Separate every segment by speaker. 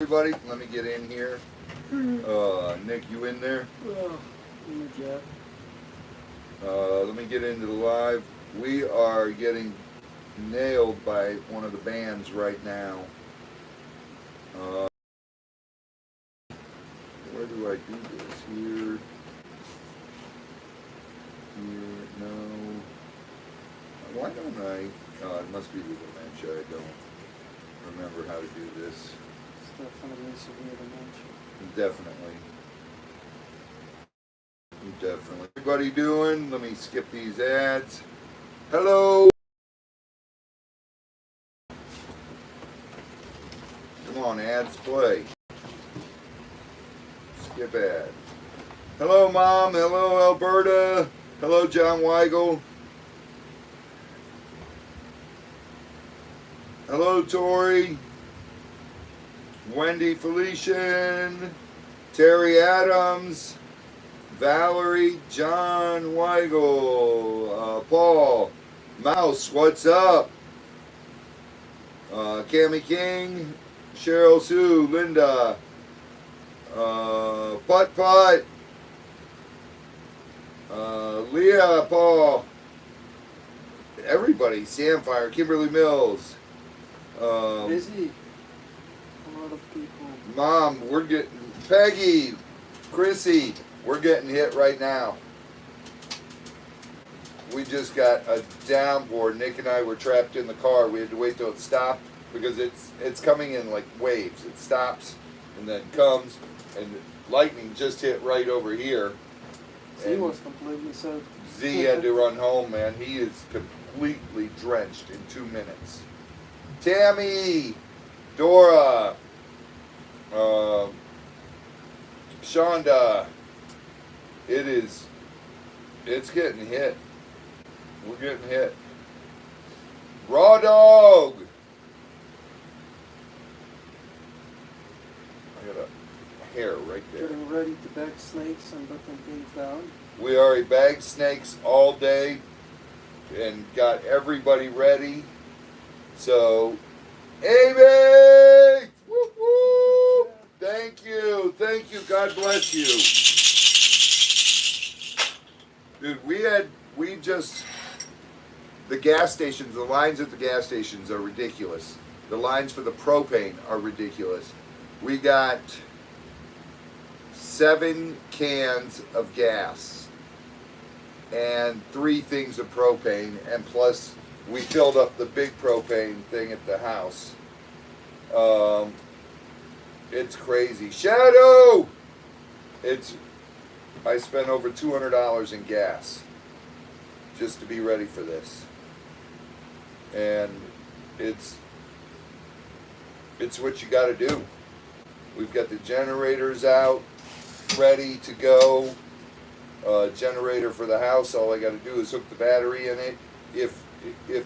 Speaker 1: Everybody, let me get in here. Nick, you in there?
Speaker 2: Yeah.
Speaker 1: Let me get into the live. We are getting nailed by one of the bands right now. Where do I do this? Here. Here. No. Why don't I? It must be the dementia. I don't remember how to do this.
Speaker 2: It's definitely severe dementia.
Speaker 1: Definitely. Definitely. Everybody doing? Let me skip these ads. Hello. Come on, ads, play. Skip ad. Hello, Mom. Hello, Alberta. Hello, John Weigel. Hello, Tori. Wendy Felician. Terry Adams. Valerie, John Weigel. Paul. Mouse, what's up? Cami King. Cheryl Sue. Linda. Putt Putt. Leah, Paul. Everybody. Samfire. Kimberly Mills.
Speaker 2: Busy. A lot of people.
Speaker 1: Mom, we're getting. Peggy. Chrissy. We're getting hit right now. We just got a downpour. Nick and I were trapped in the car. We had to wait till it stopped because it's coming in like waves. It stops and then comes, and lightning just hit right over here.
Speaker 2: Z was completely soaked.
Speaker 1: Z had to run home, man. He is completely drenched in 2 minutes. Tammy, Dora, Shonda. It's getting hit. We're getting hit. Raw dog. I got a hair right there.
Speaker 2: Getting ready to bag snakes and put them things down.
Speaker 1: We already bagged snakes all day and got everybody ready. So, Amy! Woo woo! Thank you. Thank you. God bless you. Dude, the gas stations, the lines at the gas stations are ridiculous. The lines for the propane are ridiculous. We got 7 cans of gas and 3 things of propane, and plus we filled up the big propane thing at the house. It's crazy. Shadow! I spent over $200 in gas just to be ready for this. And it's what you got to do. We've got the generators out, ready to go. Generator for the house. All I got to do is hook the battery in it. If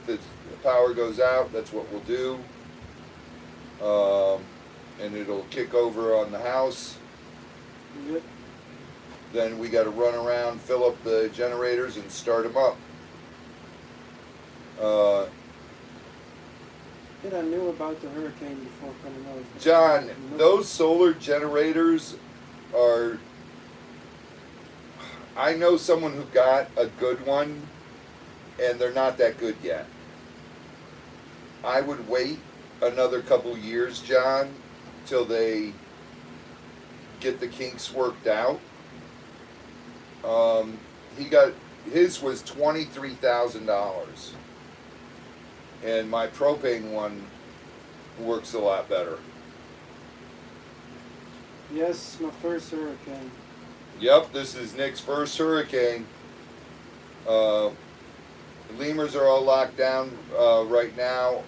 Speaker 1: the power goes out, that's what we'll do. And it'll kick over on the house.
Speaker 2: Yep.
Speaker 1: Then we got to run around, fill up the generators, and start them up.
Speaker 2: I knew about the hurricane before coming out.
Speaker 1: John, those solar generators are... I know someone who got a good one, and they're not that good yet. I would wait another couple years, John, till they get the kinks worked out. His was $23,000, and my propane one works a lot better.
Speaker 2: Yes, my first hurricane.
Speaker 1: Yep, this is Nick's first hurricane. Lemurs are all locked down right now.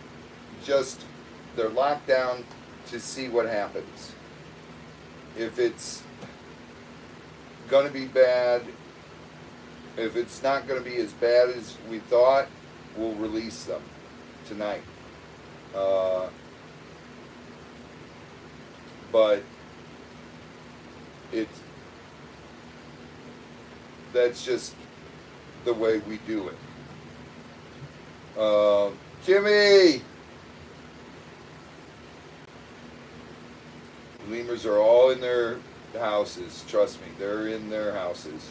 Speaker 1: They're locked down to see what happens. If it's going to be bad, if it's not going to be as bad as we thought, we'll release them tonight. But that's just the way we do it. Kimmy! The lemurs are all in their houses. Trust me, they're in their houses.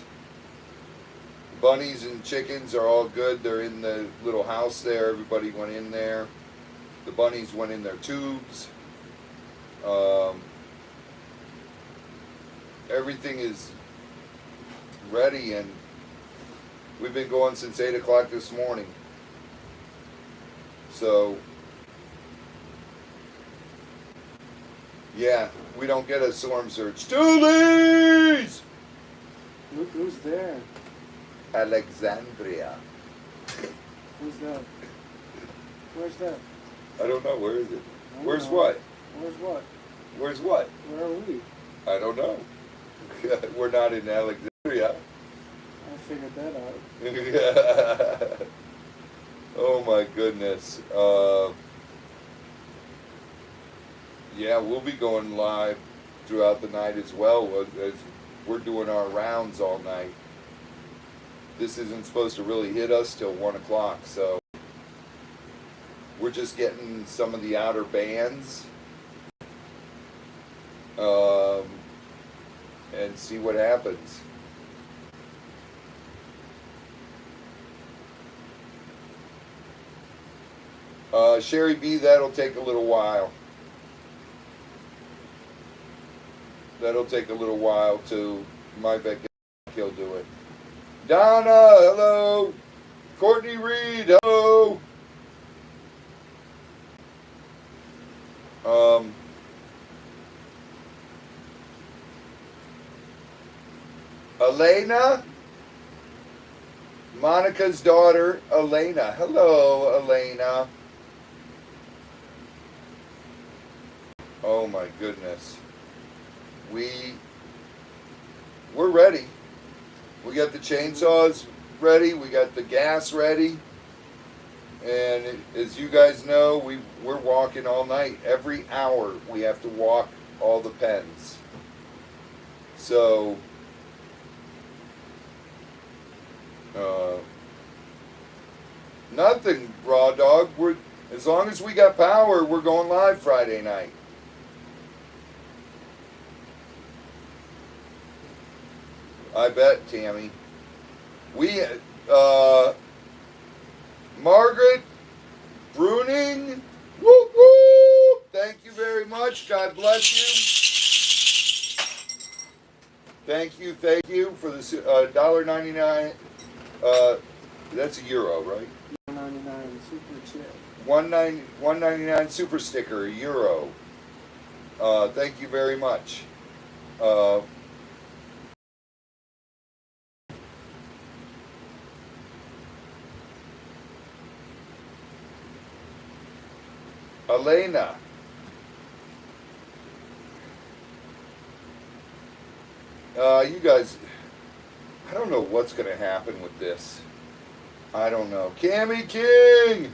Speaker 1: Bunnies and chickens are all good. They're in the little house there. Everybody went in there. The bunnies went in their tubes. Everything is ready, and we've been going since 8 o'clock this morning. So, yeah, we don't get a storm surge. Stoolies!
Speaker 2: Look who's there.
Speaker 1: Alexandria.
Speaker 2: Who's that? Where's that?
Speaker 1: I don't know. Where is it?
Speaker 2: I don't
Speaker 1: Where's
Speaker 2: know.
Speaker 1: what?
Speaker 2: Where's what?
Speaker 1: Where's what?
Speaker 2: Where are we?
Speaker 1: I don't know. We're not in Alexandria.
Speaker 2: I figured that out.
Speaker 1: Oh my goodness. Yeah, we'll be going live throughout the night as well, as we're doing our rounds all night. This isn't supposed to really hit us till 1 o'clock, so we're just getting some of the outer bands and see what happens. Sherry B, that'll take a little while. That'll take a little while to my vet. He'll do it. Donna, hello. Courtney Reed, hello. Elena, Monica's daughter, Elena. Hello, Elena. Oh my goodness. We're ready. We got the chainsaws ready. We got the gas ready. And as you guys know, we're walking all night. Every hour we have to walk all the pens. So, nothing, Raw Dog. As long as we got power, we're going live Friday night. I bet, Tammy. Margaret Bruning, whoop whoop! Thank you very much. God bless you. Thank you for the $1.99. That's a euro, right?
Speaker 2: $1.99 super chip.
Speaker 1: $1.99 super sticker, euro. Thank you very much. Elena. You guys, I don't know what's going to happen with this. I don't know. Cammy King!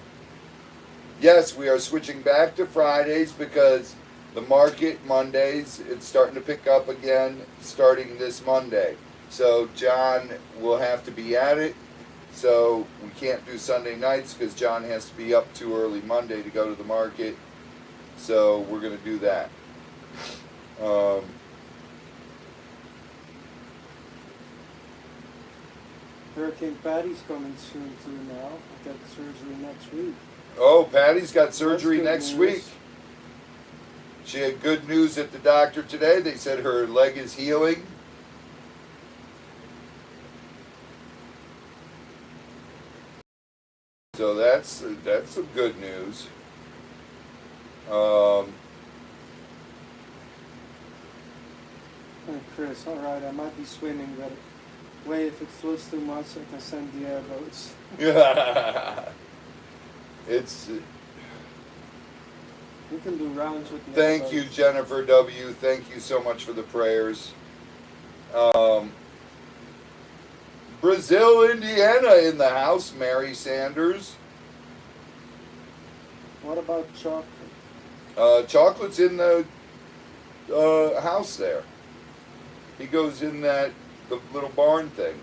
Speaker 1: Yes, we are switching back to Fridays because the market Mondays, it's starting to pick up again starting this Monday. So John will have to be at it. So we can't do Sunday nights because John has to be up too early Monday to go to the market. So we're going to do that.
Speaker 2: Hurricane Patty's coming soon too now. I got surgery next week.
Speaker 1: Oh, Patty's got surgery
Speaker 2: That's
Speaker 1: next
Speaker 2: good
Speaker 1: week.
Speaker 2: news.
Speaker 1: She had good news at the doctor today. They said her leg is healing. So that's some good news.
Speaker 2: Hey Chris, alright, I might be swimming, but wait, if it floats too much, I can send the airboats.
Speaker 1: It's.
Speaker 2: We can do rounds with the
Speaker 1: Thank you,
Speaker 2: airboats.
Speaker 1: Jennifer W. Thank you so much for the prayers. Brazil, Indiana in the house, Mary Sanders.
Speaker 2: What about chocolate?
Speaker 1: Chocolate's in the house there. He goes in the little barn thing.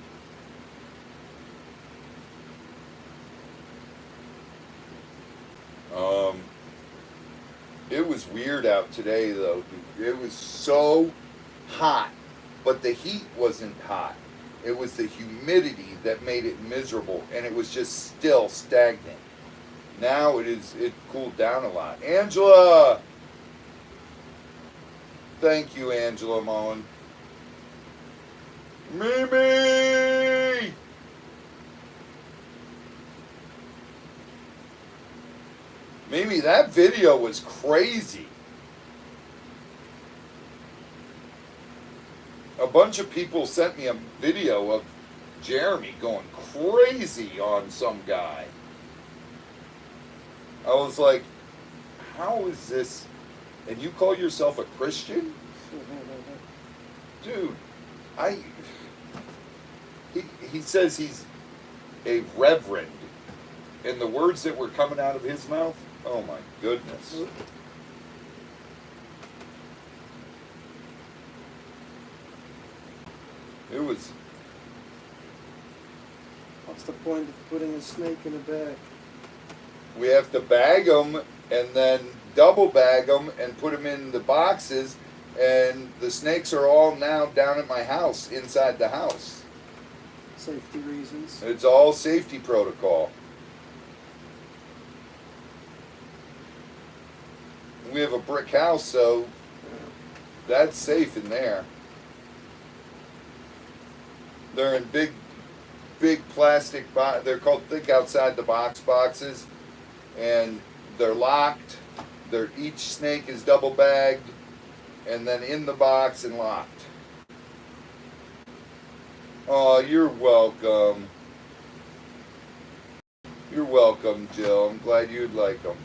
Speaker 1: It was weird out today, though. Dude. It was so hot, but the heat wasn't hot. It was the humidity that made it miserable, and it was just still stagnant. Now it cooled down a lot. Angela! Thank you, Angela Mullen. Mimi! Mimi, that video was crazy. A bunch of people sent me a video of Jeremy going crazy on some guy. I was like, how is this? And you call yourself a Christian? Dude, he says he's a reverend. And the words that were coming out of his mouth, oh my goodness. It was.
Speaker 2: What's the point of putting a snake in a bag?
Speaker 1: We have to bag them and then double bag them and put them in the boxes. And the snakes are all now down at my house, inside the house.
Speaker 2: Safety reasons.
Speaker 1: It's all safety protocol. We have a brick house, so that's safe in there. They're in big plastic they're called think outside the box boxes, and they're locked. Each snake is double bagged, and then in the box and locked. Oh, you're welcome. You're welcome, Jill. I'm glad you'd like them.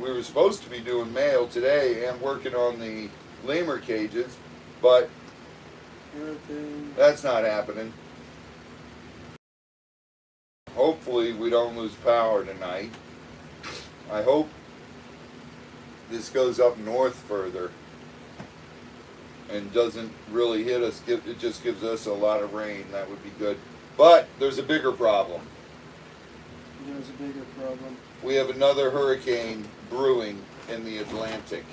Speaker 1: We were supposed to be doing mail today and working on the lemur cages, but that's not happening. Hopefully we don't lose power tonight. I hope this goes up north further and doesn't really hit us. It just gives us a lot of rain. That would be good. But there's a bigger problem.
Speaker 2: There's a bigger problem.
Speaker 1: We have another hurricane brewing in the Atlantic.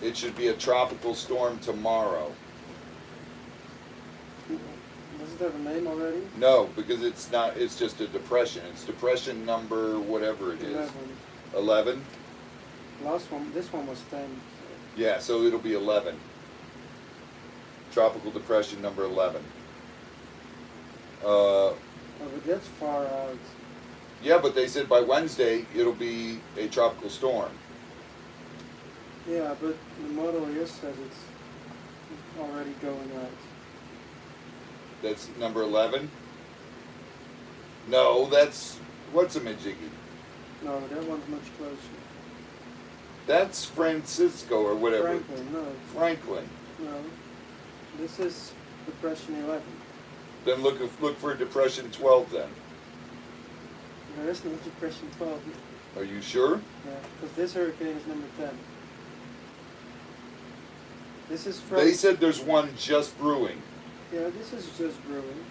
Speaker 1: It should be a tropical storm tomorrow.
Speaker 2: Does it have a name already?
Speaker 1: No, because it's not. It's just a depression. It's depression number whatever it is. 11.
Speaker 2: This one was 10. So.
Speaker 1: Yeah, so it'll be 11. Tropical depression number 11.
Speaker 2: Oh, but that's far out.
Speaker 1: Yeah, but they said by Wednesday it'll be a tropical storm.
Speaker 2: Yeah, but the model here says it's already going out.
Speaker 1: That's number 11? No, that's... What's a Majiggy?
Speaker 2: No, that one's much closer.
Speaker 1: That's Francisco or whatever.
Speaker 2: Franklin, no.
Speaker 1: Franklin.
Speaker 2: No. This is Depression 11.
Speaker 1: Then look for Depression 12 then.
Speaker 2: There is no Depression 12.
Speaker 1: Are you sure?
Speaker 2: Yeah, because this hurricane is number 10. This is from...
Speaker 1: They said there's one just brewing.
Speaker 2: Yeah, this is just brewing.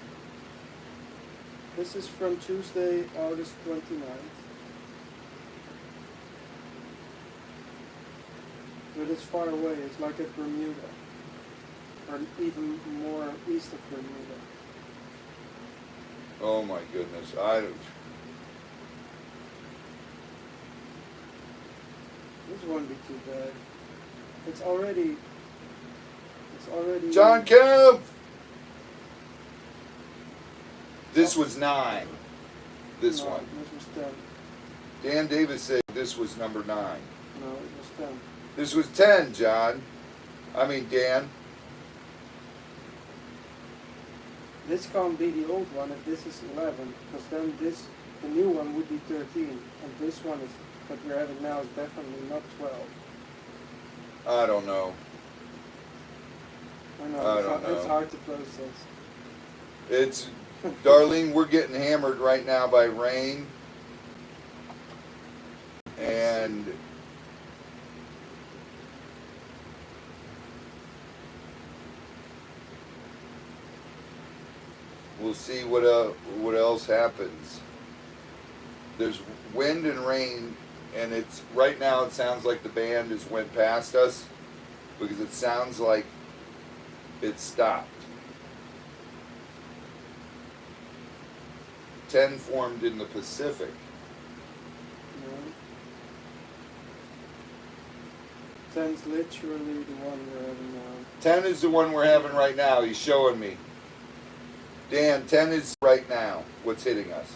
Speaker 2: This is from Tuesday, August 29th. But it's far away. It's like at Bermuda. Or even more east of Bermuda.
Speaker 1: Oh my goodness.
Speaker 2: This won't be too bad. It's already...
Speaker 1: John Kemp! This was 9. This one.
Speaker 2: This was 10.
Speaker 1: Dan Davis said this was number 9.
Speaker 2: No, it was 10.
Speaker 1: This was 10, John. I mean, Dan.
Speaker 2: This can't be the old one if this is 11, because then the new one would be 13, and this one is that we're having now is definitely not 12.
Speaker 1: I don't know.
Speaker 2: I know, it's hard to process.
Speaker 1: It's, Darlene, we're getting hammered right now by rain. And we'll see what else happens. There's wind and rain and it's right now. It sounds like the band has went past us because it sounds like it stopped. 10 formed in the Pacific.
Speaker 2: Yeah. 10's literally the one we're having now.
Speaker 1: 10 is the one we're having right now. He's showing me. Dan, 10 is right now what's hitting us.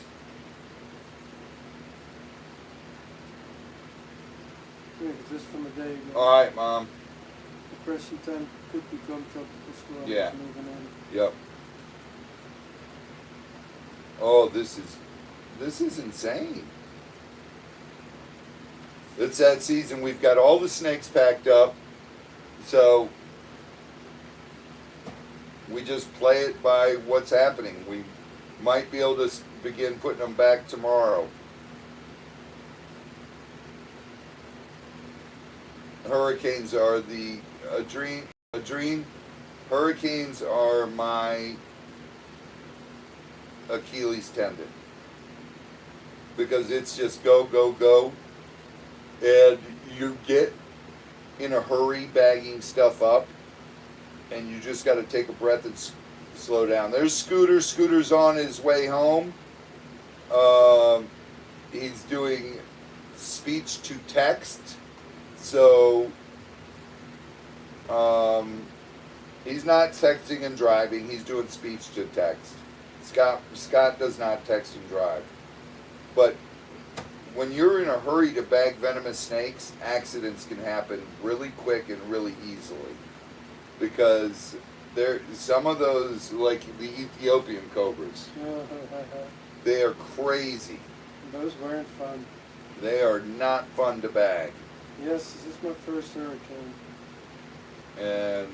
Speaker 2: Yeah, 'cause this from a day ago.
Speaker 1: Alright, Mom.
Speaker 2: Depression 10 could become tropical storm.
Speaker 1: Yeah.
Speaker 2: Moving in.
Speaker 1: Yep. Oh, this is insane. It's that season. We've got all the snakes packed up. So we just play it by what's happening. We might be able to begin putting them back tomorrow. Hurricanes are the Adrene. Hurricanes are my Achilles tendon because it's just go, go, go, and you get in a hurry bagging stuff up, and you just got to take a breath and slow down. There's Scooter. Scooter's on his way home. He's doing speech to text, so he's not texting and driving. He's doing speech to text. Scott does not text and drive. But when you're in a hurry to bag venomous snakes, accidents can happen really quick and really easily. Because some of those, like the Ethiopian cobras, they are crazy.
Speaker 2: Those weren't fun.
Speaker 1: They are not fun to bag.
Speaker 2: Yes, this is my first hurricane.
Speaker 1: And,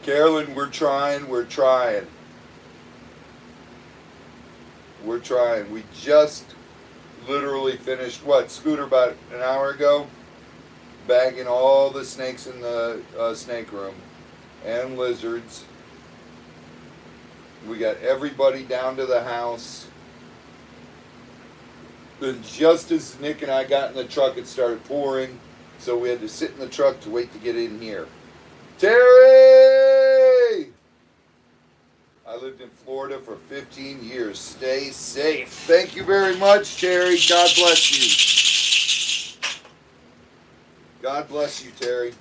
Speaker 1: Carolyn, we're trying. We're trying. We just literally finished, Scooter, about an hour ago? Bagging all the snakes in the snake room. And lizards. We got everybody down to the house. Then just as Nick and I got in the truck, it started pouring. So we had to sit in the truck to wait to get in here. Terry! I lived in Florida for 15 years. Stay safe. Thank you very much, Terry. God bless you. God bless you, Terry.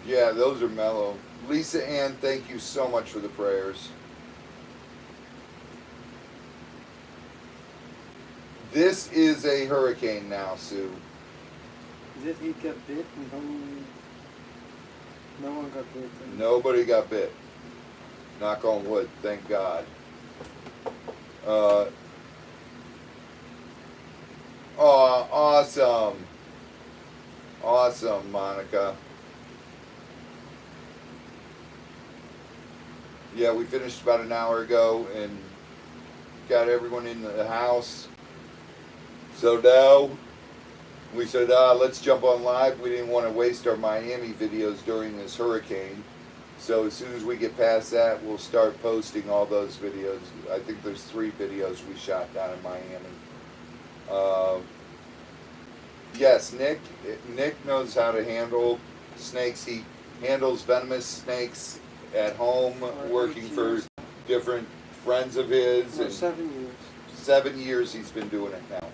Speaker 1: Yeah, those are mellow. Lisa Ann, thank you so much for the prayers. This is a hurricane now, Sue.
Speaker 2: Did he get bit? No one got bit.
Speaker 1: Nobody got bit. Knock on wood, thank God. Awesome. Awesome, Monica. Yeah, we finished about an hour ago and got everyone in the house. So now we said, let's jump on live. We didn't want to waste our Miami videos during this hurricane. So as soon as we get past that, we'll start posting all those videos. I think there's 3 videos we shot down in Miami. Yes, Nick knows how to handle snakes. He handles venomous snakes at home, working for different friends of his.
Speaker 2: And 7 years.
Speaker 1: 7 years he's been doing it now.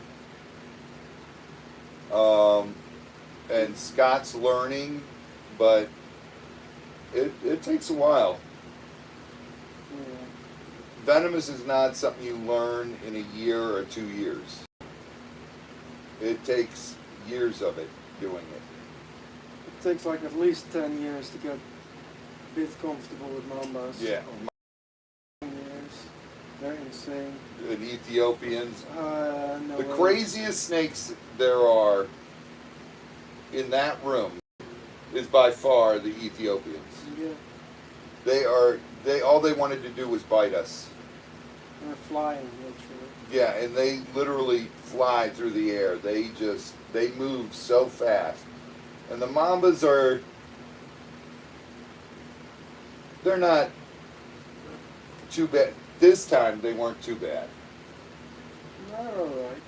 Speaker 1: And Scott's learning, but it takes a while.
Speaker 2: Yeah.
Speaker 1: Venomous is not something you learn in a year or 2 years. It takes years of it doing it.
Speaker 2: It takes like at least 10 years to get a bit comfortable with mambas.
Speaker 1: Yeah.
Speaker 2: 10 years. They're insane.
Speaker 1: And Ethiopians.
Speaker 2: No
Speaker 1: The
Speaker 2: way.
Speaker 1: craziest snakes there are in that room is by far the Ethiopians.
Speaker 2: Yeah.
Speaker 1: All they wanted to do was bite us.
Speaker 2: They're flying, literally.
Speaker 1: Yeah, and they literally fly through the air. They move so fast. And the mambas they're not too bad. This time they weren't too bad.
Speaker 2: Not alright.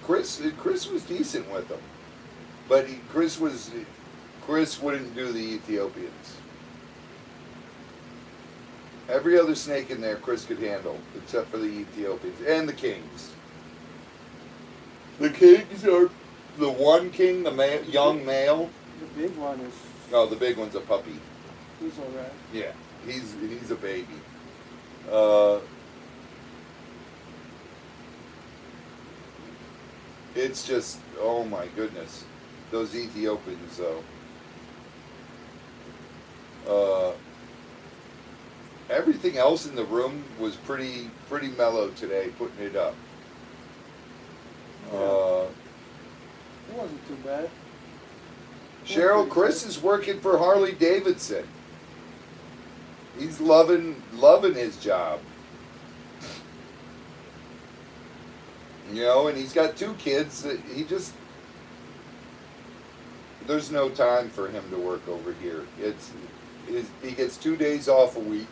Speaker 1: Chris was decent with them, but Chris wouldn't do the Ethiopians. Every other snake in there Chris could handle, except for the Ethiopians and the kings. The kings are the one king, the young male.
Speaker 2: The big one is.
Speaker 1: Oh, the big one's a puppy.
Speaker 2: He's alright.
Speaker 1: Yeah, he's a baby. It's just, oh my goodness, those Ethiopians though. Everything else in the room was pretty mellow today, putting it up.
Speaker 2: It wasn't too bad.
Speaker 1: Cheryl, Chris is working for Harley Davidson. He's loving his job. You know, and he's got 2 kids. There's no time for him to work over here. He gets 2 days off a week.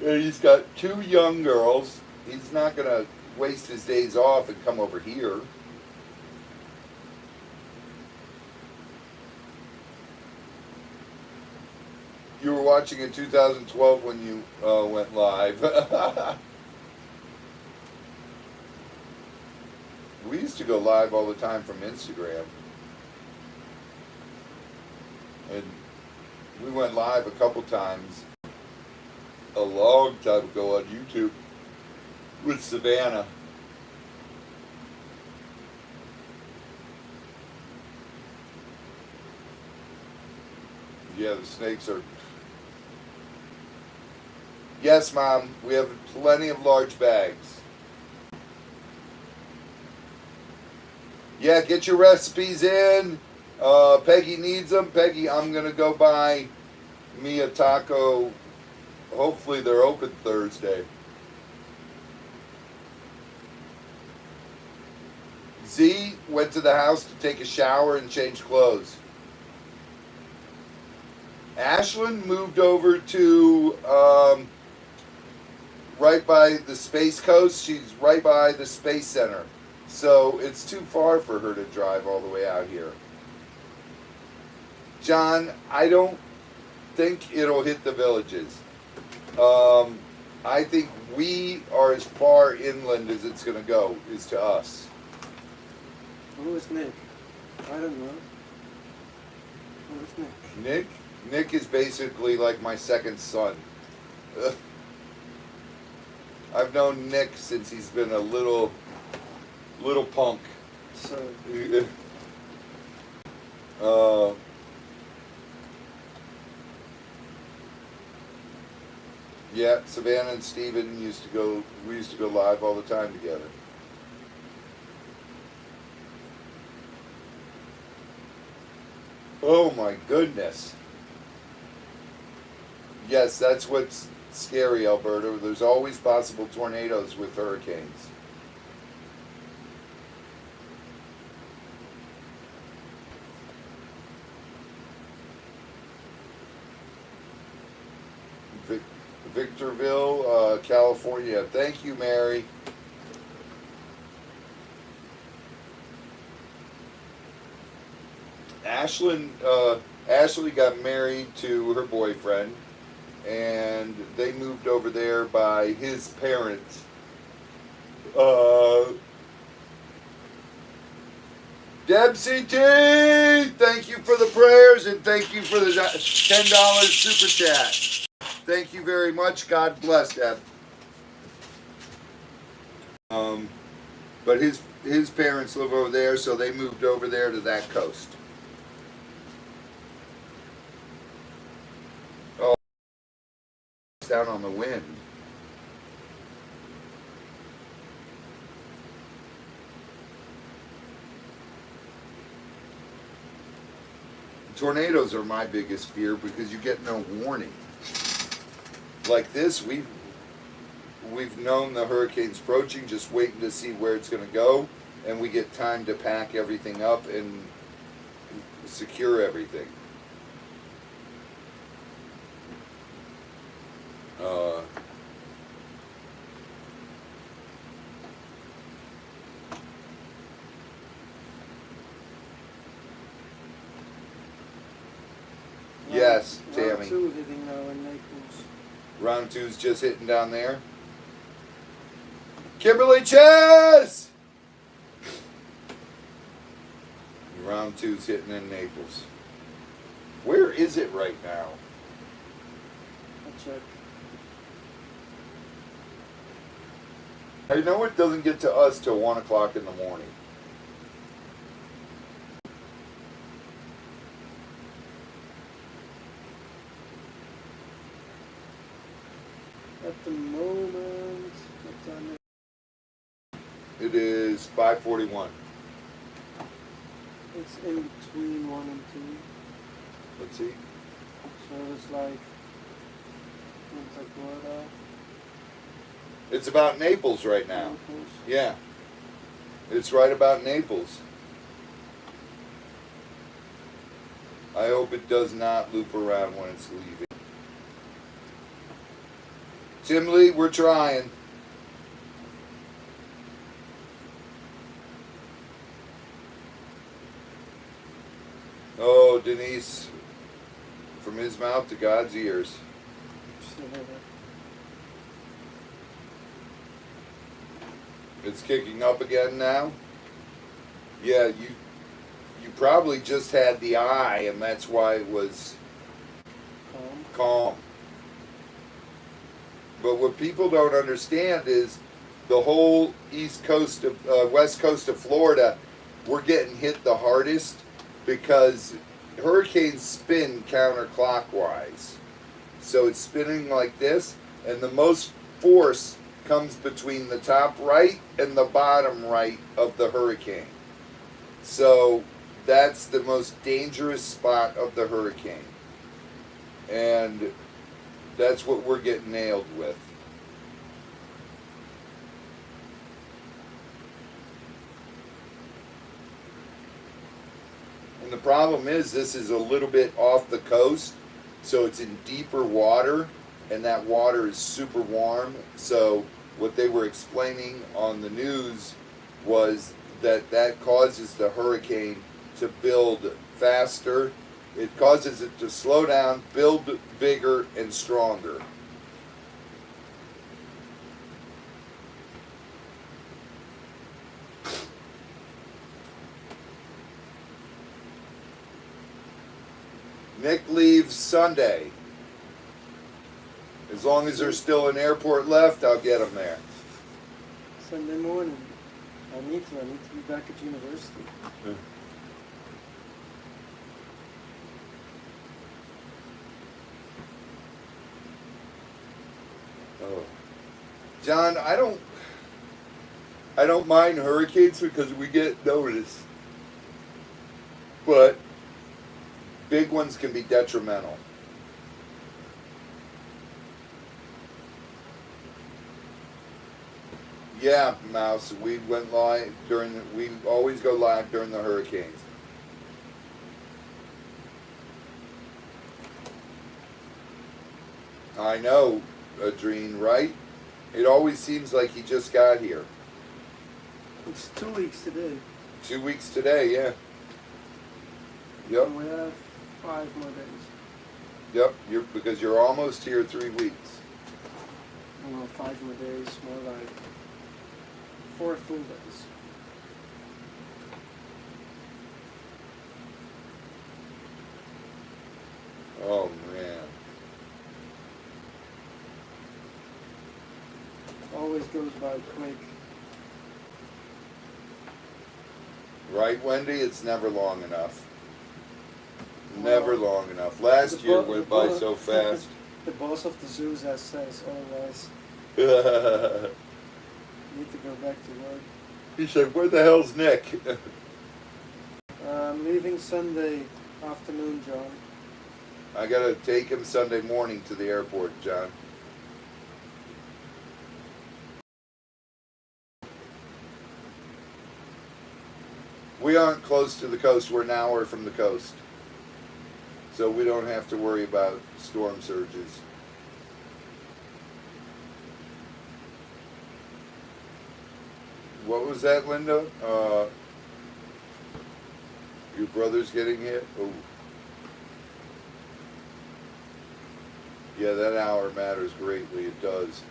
Speaker 1: And he's got 2 young girls. He's not going to waste his days off and come over here. You were watching in 2012 when you went live. We used to go live all the time from Instagram. And we went live a couple times a long time ago on YouTube with Savannah. Yeah, the snakes are... Yes, Mom, we have plenty of large bags. Yeah, get your recipes in. Peggy needs them. Peggy, I'm going to go buy me a taco. Hopefully they're open Thursday. Z went to the house to take a shower and change clothes. Ashlyn moved over to right by the Space Coast. She's right by the Space Center. So it's too far for her to drive all the way out here. John, I don't think it'll hit the villages. I think we are as far inland as it's going to go, is to us.
Speaker 2: Who is Nick? I don't know. Who is Nick?
Speaker 1: Nick? Nick is basically like my second son. I've known Nick since he's been a little punk.
Speaker 2: So,
Speaker 1: yeah, Savannah and Steven we used to go live all the time together. Oh my goodness. Yes, that's what's scary, Alberta. There's always possible tornadoes with hurricanes. Victorville, California. Thank you, Mary. Ashley got married to her boyfriend, and they moved over there by his parents. Debsy T, thank you for the prayers and thank you for the $10 super chat. Thank you very much. God bless, Deb. But his parents live over there, so they moved over there to that coast. Oh, down on the wind. Tornadoes are my biggest fear because you get no warning. Like this, we've known the hurricane's approaching, just waiting to see where it's going to go, and we get time to pack everything up and secure everything. Yes,
Speaker 2: Round
Speaker 1: Tammy.
Speaker 2: 2 hitting now in Naples.
Speaker 1: Round 2's just hitting down there. Kimberly Chess! Round 2's hitting in Naples. Where is it right now?
Speaker 2: I'll check.
Speaker 1: I know it doesn't get to us till 1 o'clock in the morning.
Speaker 2: At the moment, what time
Speaker 1: It is 5:41.
Speaker 2: it's in between 1 and 2.
Speaker 1: Let's see.
Speaker 2: So it's like Punta Gorda,
Speaker 1: It's about Naples right now.
Speaker 2: Naples.
Speaker 1: Yeah. It's right about Naples. I hope it does not loop around when it's leaving. Tim Lee, we're trying. Oh, Denise, from his mouth to God's ears. It's kicking up again now. Yeah, you probably just had the eye, and that's why it was calm. But what people don't understand is the whole west coast of Florida, we're getting hit the hardest because hurricanes spin counterclockwise. So it's spinning like this, and the most force comes between the top right and the bottom right of the hurricane. So that's the most dangerous spot of the hurricane. And that's what we're getting nailed with. And the problem is this is a little bit off the coast, so it's in deeper water, and that water is super warm. So what they were explaining on the news was that causes the hurricane to build faster. It causes it to slow down, build bigger and stronger. Nick leaves Sunday. As long as there's still an airport left, I'll get him there.
Speaker 2: Sunday morning. I need to be back at university.
Speaker 1: Oh. John, I don't mind hurricanes because we get noticed. But big ones can be detrimental. Yeah, Mouse, we went live we always go live during the hurricanes. I know, Adrien, right? It always seems like he just got here.
Speaker 2: It's 2 weeks today.
Speaker 1: 2 weeks today, yeah. Yep,
Speaker 2: And we have 5 more days.
Speaker 1: yep, because you're almost here 3 weeks.
Speaker 2: Well, 5 more days, more like 4 full days.
Speaker 1: Oh, man.
Speaker 2: Always goes by quick.
Speaker 1: Right, Wendy? It's never long enough. Never long enough. Last
Speaker 2: The
Speaker 1: year
Speaker 2: bo-
Speaker 1: went
Speaker 2: the
Speaker 1: by
Speaker 2: bo-
Speaker 1: so fast.
Speaker 2: The boss of the zoo says otherwise. Need to go back to work.
Speaker 1: He said, where the hell's Nick?
Speaker 2: I'm leaving Sunday afternoon, John.
Speaker 1: I gotta take him Sunday morning to the airport, John. we aren't close to the coast. We're an hour from the coast. So we don't have to worry about storm surges. What was that, Linda? Your brother's getting hit? Oh. Yeah, that hour matters greatly. It does.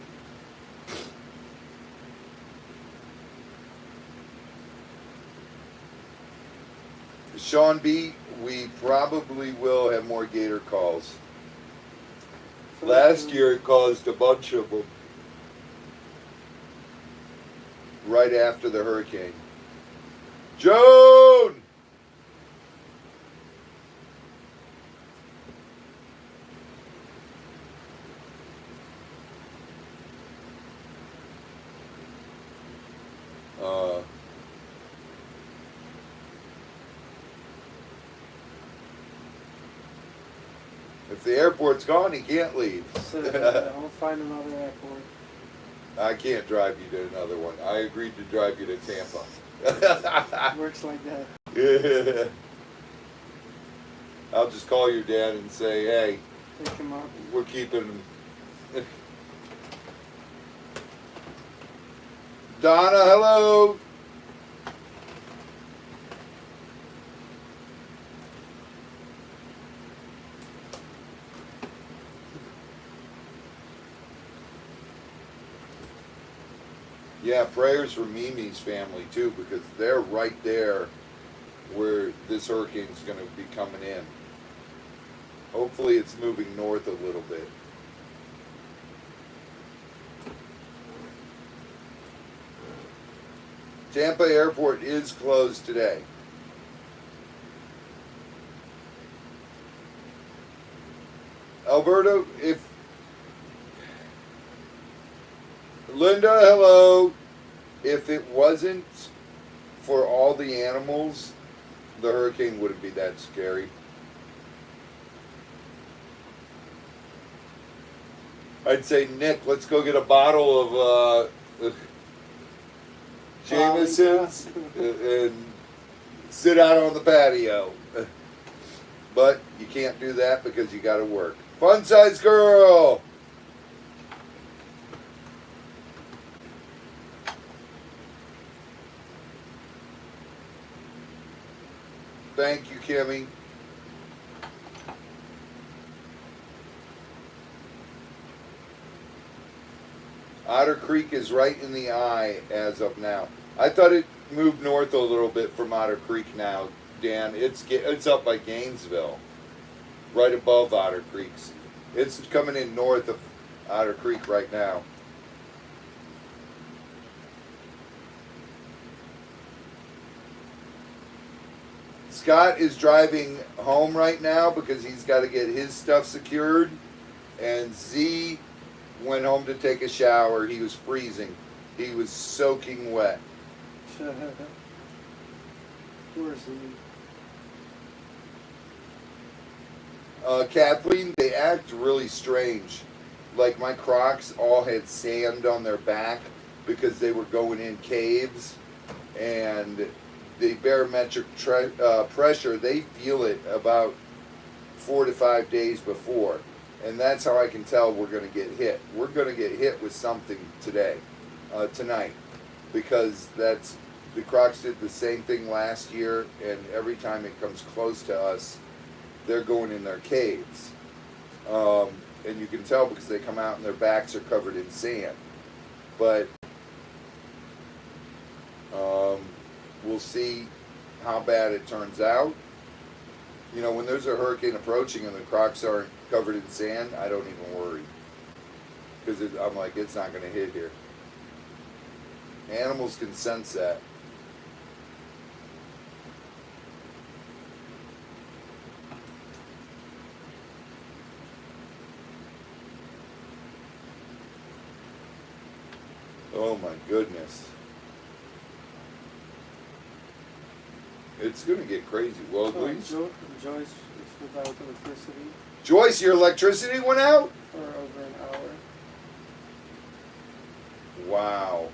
Speaker 1: Sean B., we probably will have more gator calls. Last year it caused a bunch of them. Right after the hurricane. Joan! If the airport's gone, he can't leave.
Speaker 2: So, I'll find another airport.
Speaker 1: I can't drive you to another one. I agreed to drive you to Tampa.
Speaker 2: Works like that.
Speaker 1: Yeah. I'll just call your dad and say, hey,
Speaker 2: Pick him up.
Speaker 1: we're keeping him. Donna, hello. Yeah, prayers for Mimi's family too, because they're right there where this hurricane's going to be coming in. Hopefully it's moving north a little bit. Tampa Airport is closed today. Alberto, if Linda, hello. If it wasn't for all the animals, the hurricane wouldn't be that scary. I'd say, Nick, let's go get a bottle of Jameson's and sit out on the patio. But you can't do that because you got to work. Fun size girl. Thank you, Kimmy. Otter Creek is right in the eye as of now. I thought it moved north a little bit from Otter Creek now, Dan. It's up by Gainesville, right above Otter Creek. It's coming in north of Otter Creek right now. Scott is driving home right now because he's got to get his stuff secured. And Z went home to take a shower. He was freezing. He was soaking wet.
Speaker 2: Poor Z.
Speaker 1: Kathleen, they act really strange. Like my Crocs all had sand on their back because they were going in caves. And the barometric pressure, they feel it about 4 to 5 days before. And that's how I can tell we're going to get hit. We're going to get hit with something tonight. Because the Crocs did the same thing last year, and every time it comes close to us, they're going in their caves. And you can tell because they come out and their backs are covered in sand. But we'll see how bad it turns out. You know, when there's a hurricane approaching and the Crocs aren't covered in sand, I don't even worry. Because I'm like, it's not going to hit here. Animals can sense that. Oh my goodness. It's going to get crazy. Well, please.
Speaker 2: Joyce is without electricity
Speaker 1: Joyce, your electricity went out?
Speaker 2: for over an hour.
Speaker 1: Wow.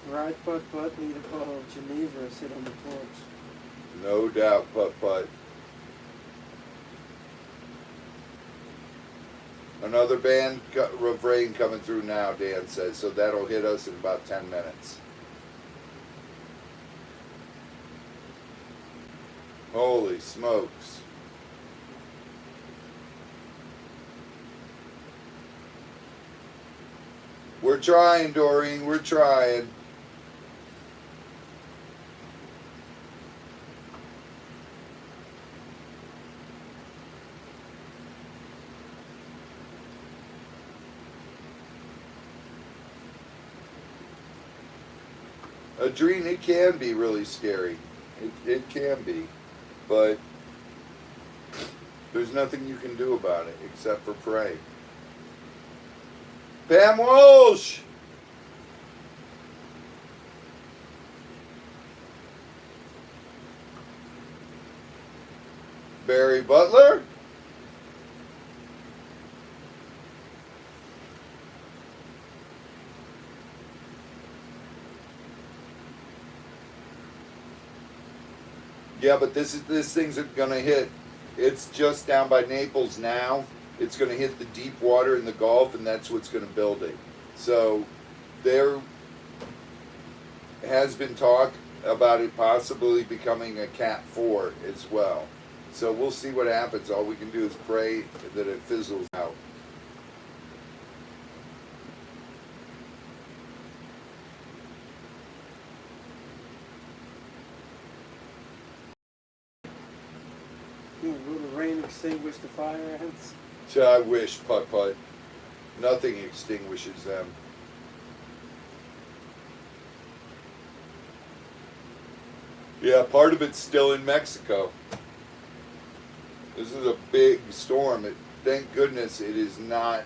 Speaker 2: Right, Putt need a bottle of Geneva sit on the porch.
Speaker 1: No doubt, Putt. Another band of rain coming through now, Dan says, so that'll hit us in about 10 minutes. Holy smokes. We're trying, Doreen, we're trying. Adrene, it can be really scary. It can be. But there's nothing you can do about it except for pray. Pam Walsh! Barry Butler? Yeah, but this thing's gonna hit. It's just down by Naples now. It's gonna hit the deep water in the Gulf, and that's what's gonna build it. So there has been talk about it possibly becoming a Cat 4 as well. So we'll see what happens. All we can do is pray that it fizzles out.
Speaker 2: Will the rain extinguish the fire ants?
Speaker 1: So I wish, Putt. Nothing extinguishes them. Yeah, part of it's still in Mexico. This is a big storm. Thank goodness it is not.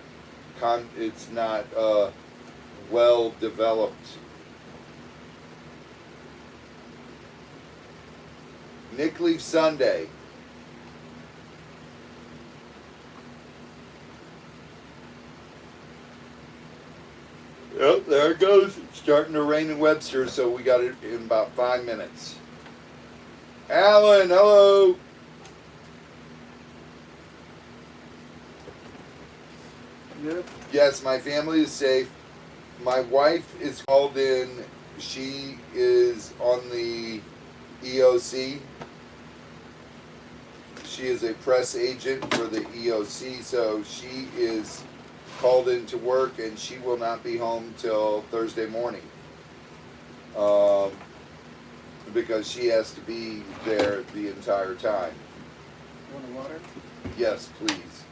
Speaker 1: It's not well developed. Nick Leaf Sunday. Yep, there it goes. It's starting to rain in Webster, so we got it in about 5 minutes. Alan, hello.
Speaker 2: Yep.
Speaker 1: Yes, my family is safe. My wife is called in. She is on the EOC. She is a press agent for the EOC, so she is called into work, and she will not be home till Thursday morning. Because she has to be there the entire time.
Speaker 2: Want a water?
Speaker 1: Yes, please.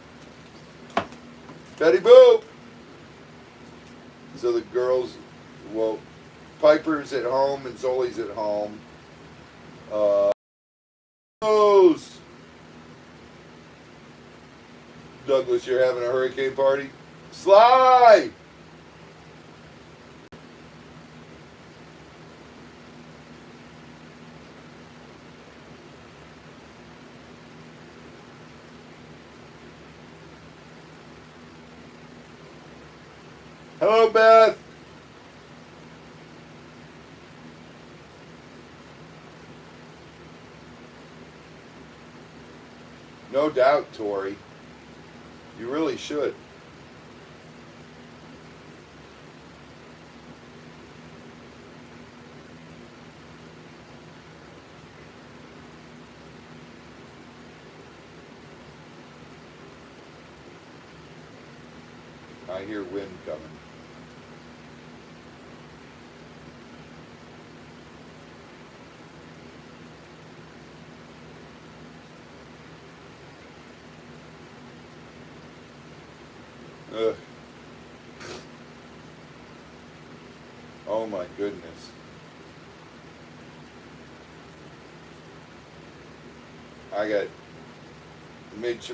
Speaker 1: Betty Boop! So the girls, well, Piper's at home and Zoli's at home. Douglas, you're having a hurricane party? Sly! Hello, Beth. No doubt, Tori. You really should. I hear wind coming. Ugh. Oh my goodness.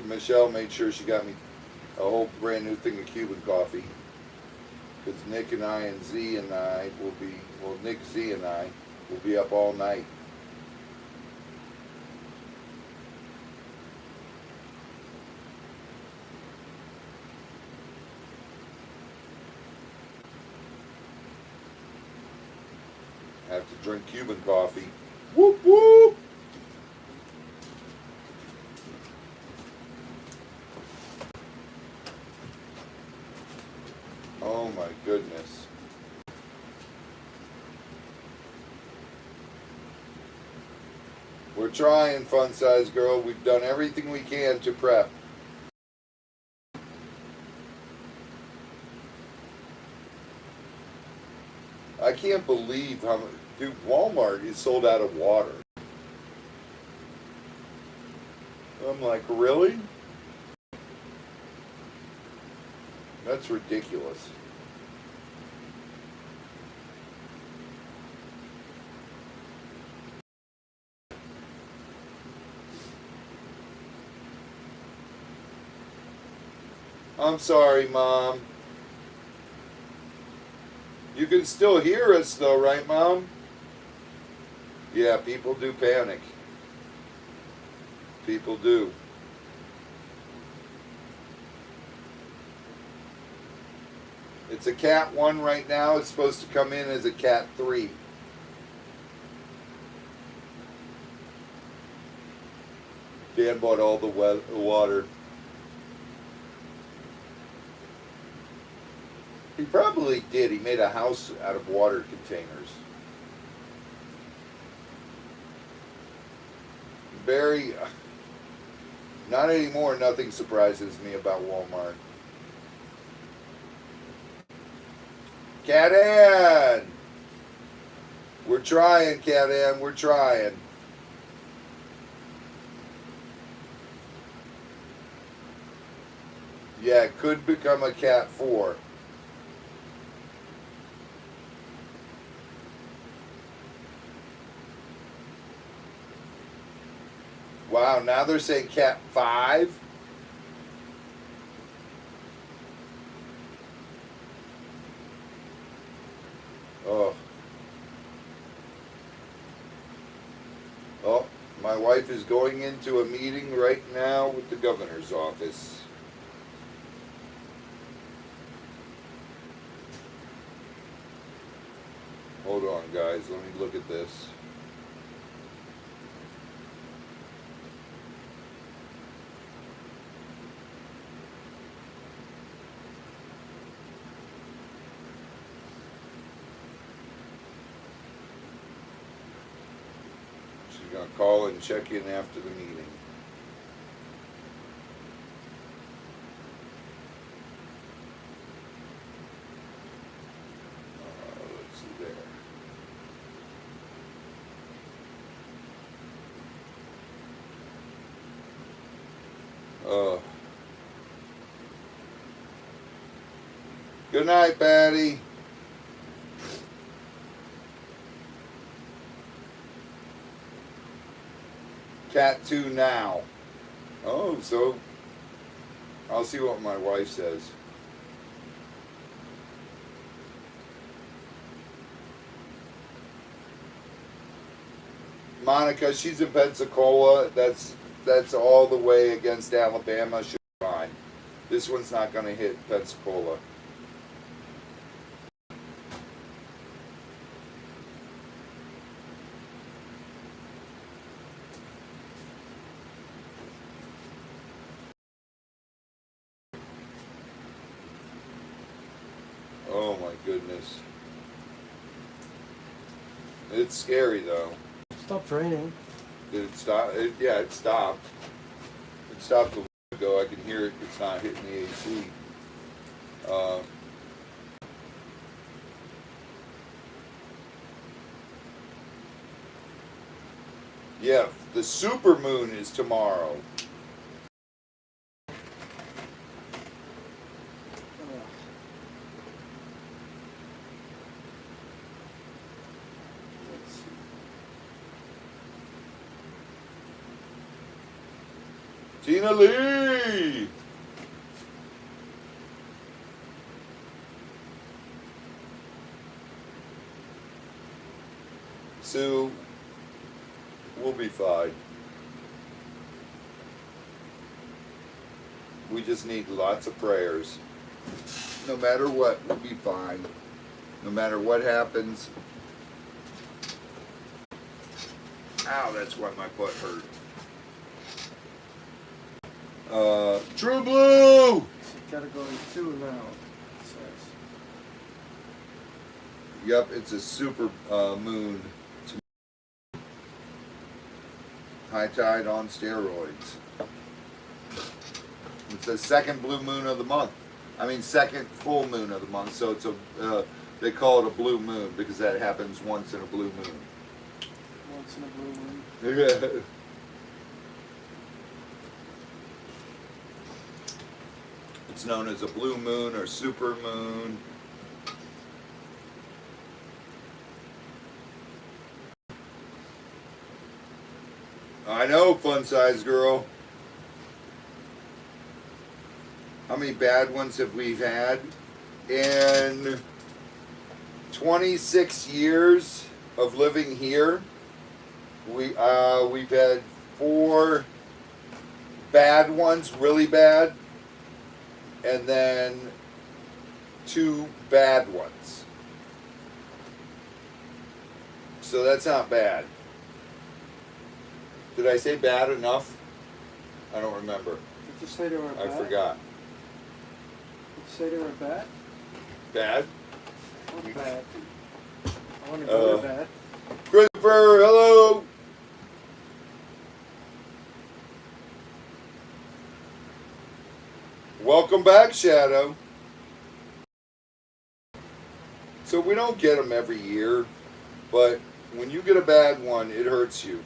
Speaker 1: Michelle made sure she got me a whole brand new thing of Cuban coffee. Because Nick and I and Z and I will be, well, Nick, Z and I will be up all night. Have to drink Cuban coffee. Whoop whoop! Oh my goodness. We're trying, Fun Size Girl. We've done everything we can to prep. I can't believe how much. Dude, Walmart is sold out of water. I'm like, really? That's ridiculous. I'm sorry, Mom. You can still hear us though, right, Mom? Yeah, people do panic. People do. It's a Cat 1 right now. It's supposed to come in as a Cat 3. Dan bought all the water. He probably did. He made a house out of water containers. Barry, not anymore. Nothing surprises me about Walmart. Cat Ann! We're trying, Cat Ann. We're trying. Yeah, it could become a Cat 4. Wow, now they're saying Cat 5? Oh. Oh, my wife is going into a meeting right now with the governor's office. Hold on, guys. Let me look at this. She's going to call and check in after the meeting. Let's see there. Good night, Patty. Cat 2 now. Oh, so I'll see what my wife says. Monica, she's in Pensacola. That's all the way against Alabama. She'll be fine. This one's not going to hit Pensacola. Oh my goodness. It's scary though.
Speaker 2: Stopped raining.
Speaker 1: Did it stop? Yeah, it stopped. It stopped a while ago. I can hear it. It's not hitting the AC. Yeah, the super moon is tomorrow.
Speaker 2: Let's see.
Speaker 1: Tina Lee! Sue, we'll be fine. We just need lots of prayers. No matter what, we'll be fine. No matter what happens, Ow, that's why my butt hurt. True Blue!
Speaker 2: It's category 2 now, it says.
Speaker 1: Yep, it's a super moon. High tide on steroids. It's the second blue moon of the month. I mean, second full moon of the month. So it's a, they call it a blue moon because that happens once in a blue moon.
Speaker 2: Once in a blue moon.
Speaker 1: It's known as a blue moon or super moon. I know, fun size girl. How many bad ones have we had? In 26 years of living here, we've had 4 bad ones, really bad, and then 2 bad ones. So that's not bad. Did I say bad enough? I don't remember.
Speaker 2: Did you say they were bad?
Speaker 1: I forgot.
Speaker 2: Did you say they were bad?
Speaker 1: Bad?
Speaker 2: Not bad. I want to go to bad.
Speaker 1: Christopher, hello! Welcome back, Shadow. So we don't get them every year, but when you get a bad one, it hurts you.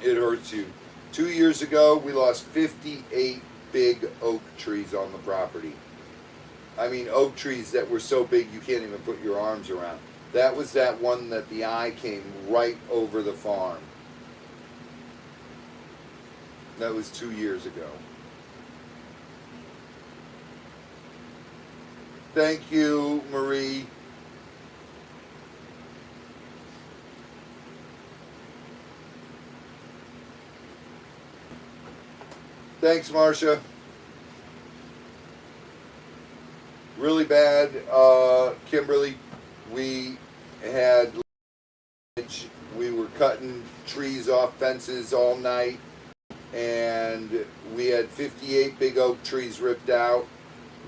Speaker 1: It hurts you. 2 years ago, we lost 58 big oak trees on the property. I mean, oak trees that were so big you can't even put your arms around. That was that one that the eye came right over the farm. That was 2 years ago. Thank you, Marie. Thanks, Marcia. Really bad, Kimberly. We had, we were cutting trees off fences all night, and we had 58 big oak trees ripped out.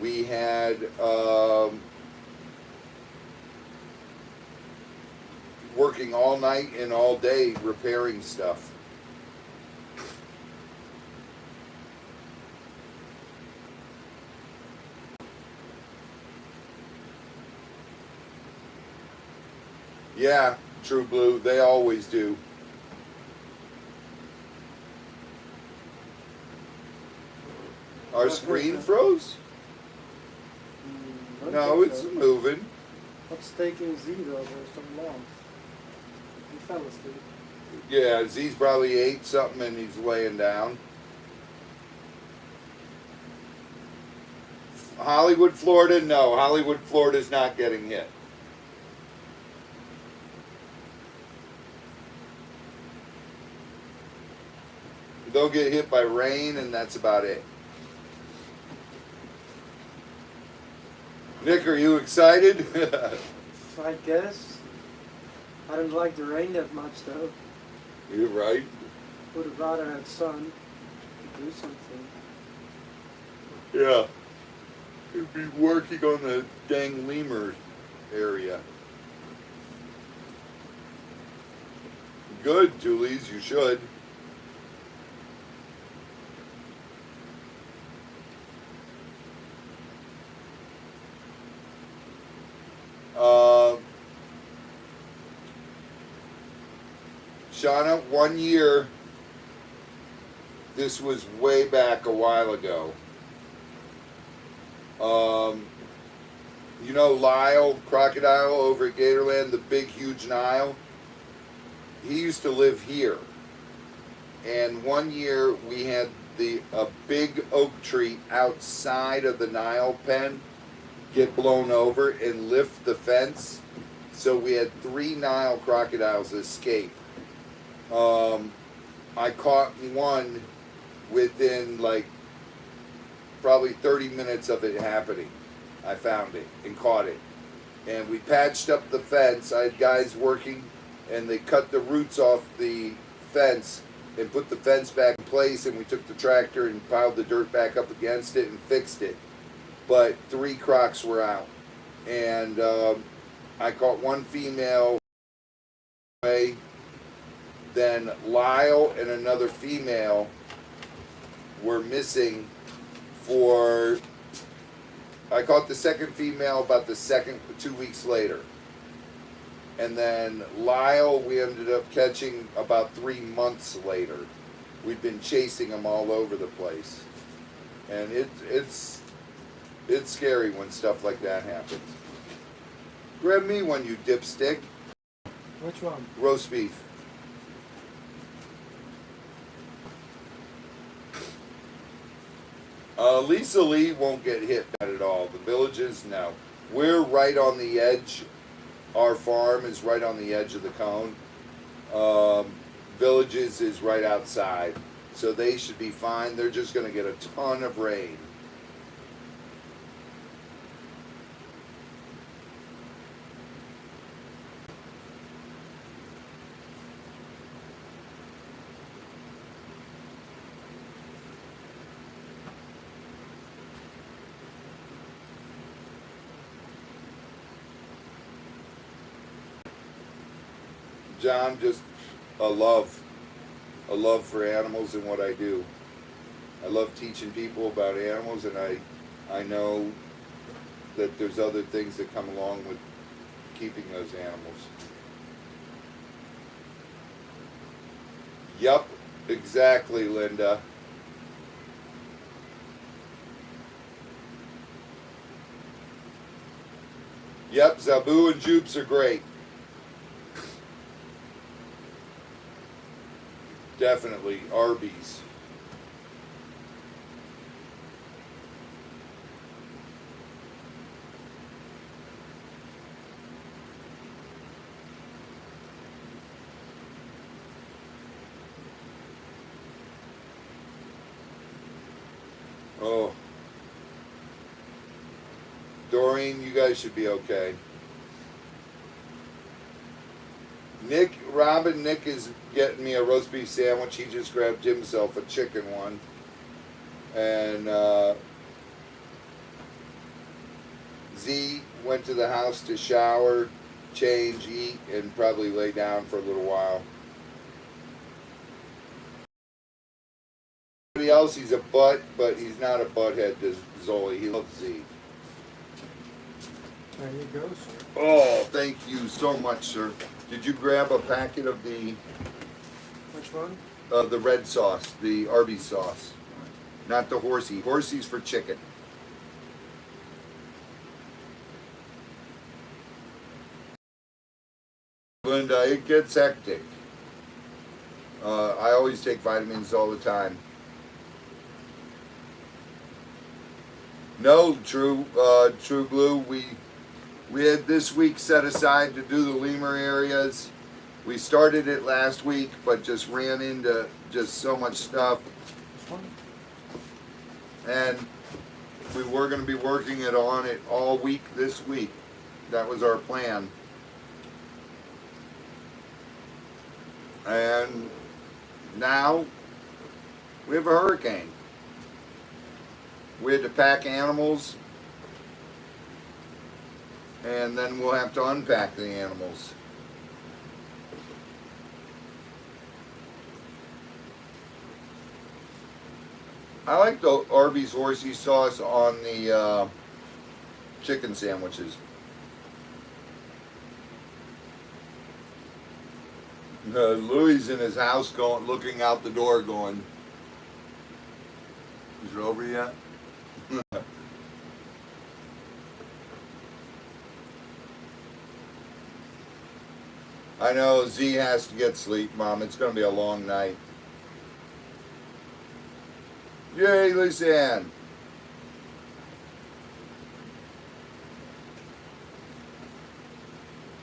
Speaker 1: We had working all night and all day repairing stuff. Yeah, True Blue, they always do. Our screen froze? No, it's moving.
Speaker 2: What's taking Z though for so long? He fell asleep.
Speaker 1: Yeah, Z's probably ate something and he's laying down. Hollywood, Florida? No, Hollywood, Florida's not getting hit. They'll get hit by rain and that's about it. Nick, are you excited?
Speaker 2: I guess. I don't like the rain that much though.
Speaker 1: You're right.
Speaker 2: Would have rather had sun to do something.
Speaker 1: Yeah. You'd be working on the dang lemur area. Good, Julies, you should. Shauna, 1 year, this was way back a while ago. You know Lyle, Crocodile over at Gatorland, the big huge Nile? He used to live here. And 1 year we had a big oak tree outside of the Nile pen get blown over and lift the fence. So we had 3 Nile crocodiles escape. I caught one within like probably 30 minutes of it happening. I found it and caught it. And we patched up the fence. I had guys working and they cut the roots off the fence and put the fence back in place, and we took the tractor and piled the dirt back up against it and fixed it. But 3 crocs were out, and I caught 1 female. Then Lyle and another female were missing for. I caught the second female about 2 weeks later. And then Lyle, we ended up catching about 3 months later. We'd been chasing them all over the place. And it's scary when stuff like that happens. Grab me one, you dipstick.
Speaker 2: Which one?
Speaker 1: Roast beef. Lisa Lee won't get hit at all. The Villages, no. We're right on the edge. Our farm is right on the edge of the cone. Villages is right outside. So they should be fine. They're just going to get a ton of rain. John, just a love for animals and what I do. I love teaching people about animals, and I know that there's other things that come along with keeping those animals. Yup, exactly, Linda. Yep, Zabu and Jupes are great. Definitely Arby's. Oh. Doreen, you guys should be okay. Nick is getting me a roast beef sandwich. He just grabbed himself a chicken one. And Z went to the house to shower, change, eat, and probably lay down for a little while. Everybody else, he's a butt, but he's not a butthead to Zoli. He loves Z.
Speaker 2: There you go, sir.
Speaker 1: Oh, thank you so much, sir. Did you grab a packet of the
Speaker 2: Which one?
Speaker 1: the red sauce, the Arby's sauce? Not the horsey. Horsey's for chicken. Linda, it gets hectic. I always take vitamins all the time. No, True Blue, we had this week set aside to do the lemur areas. We started it last week, but just ran into just so much stuff. And we were going to be working on it all week this week. That was our plan. And now we have a hurricane. We had to pack animals, and then we'll have to unpack the animals. I like the Arby's horsey sauce on the chicken sandwiches. Louis in his house looking out the door going, is it over yet? I know Z has to get sleep, Mom. It's going to be a long night. Yay, Lisanne.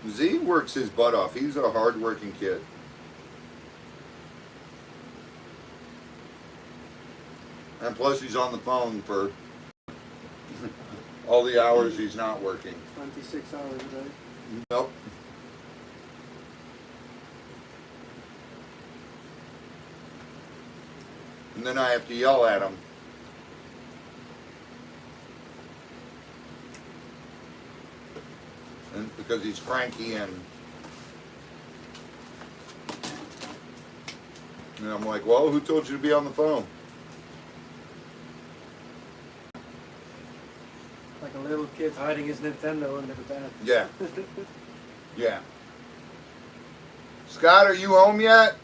Speaker 1: Z works his butt off. He's a hard-working kid. And plus he's on the phone for all the hours he's not working.
Speaker 2: 26 hours a day.
Speaker 1: Nope. And then I have to yell at him. And because he's cranky and I'm like, well, who told you to be on the phone?
Speaker 2: Like a little kid hiding his Nintendo under the bed.
Speaker 1: Yeah. Yeah. Scott, are you home yet?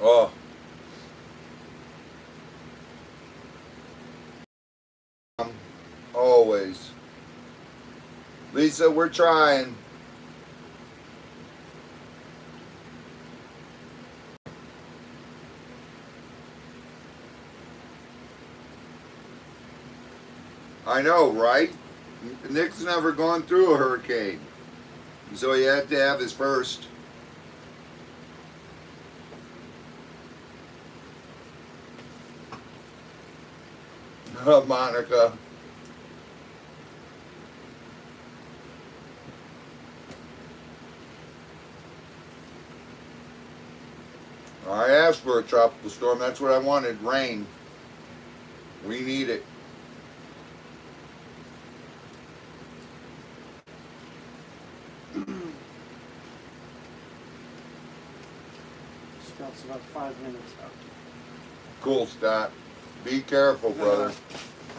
Speaker 1: Oh. Always. Lisa, we're trying. I know, right? Nick's never gone through a hurricane. So he had to have his first. Monica. I asked for a tropical storm. That's what I wanted. Rain. We need it.
Speaker 2: Scott's about 5 minutes out.
Speaker 1: Cool, Scott. Be careful, brother.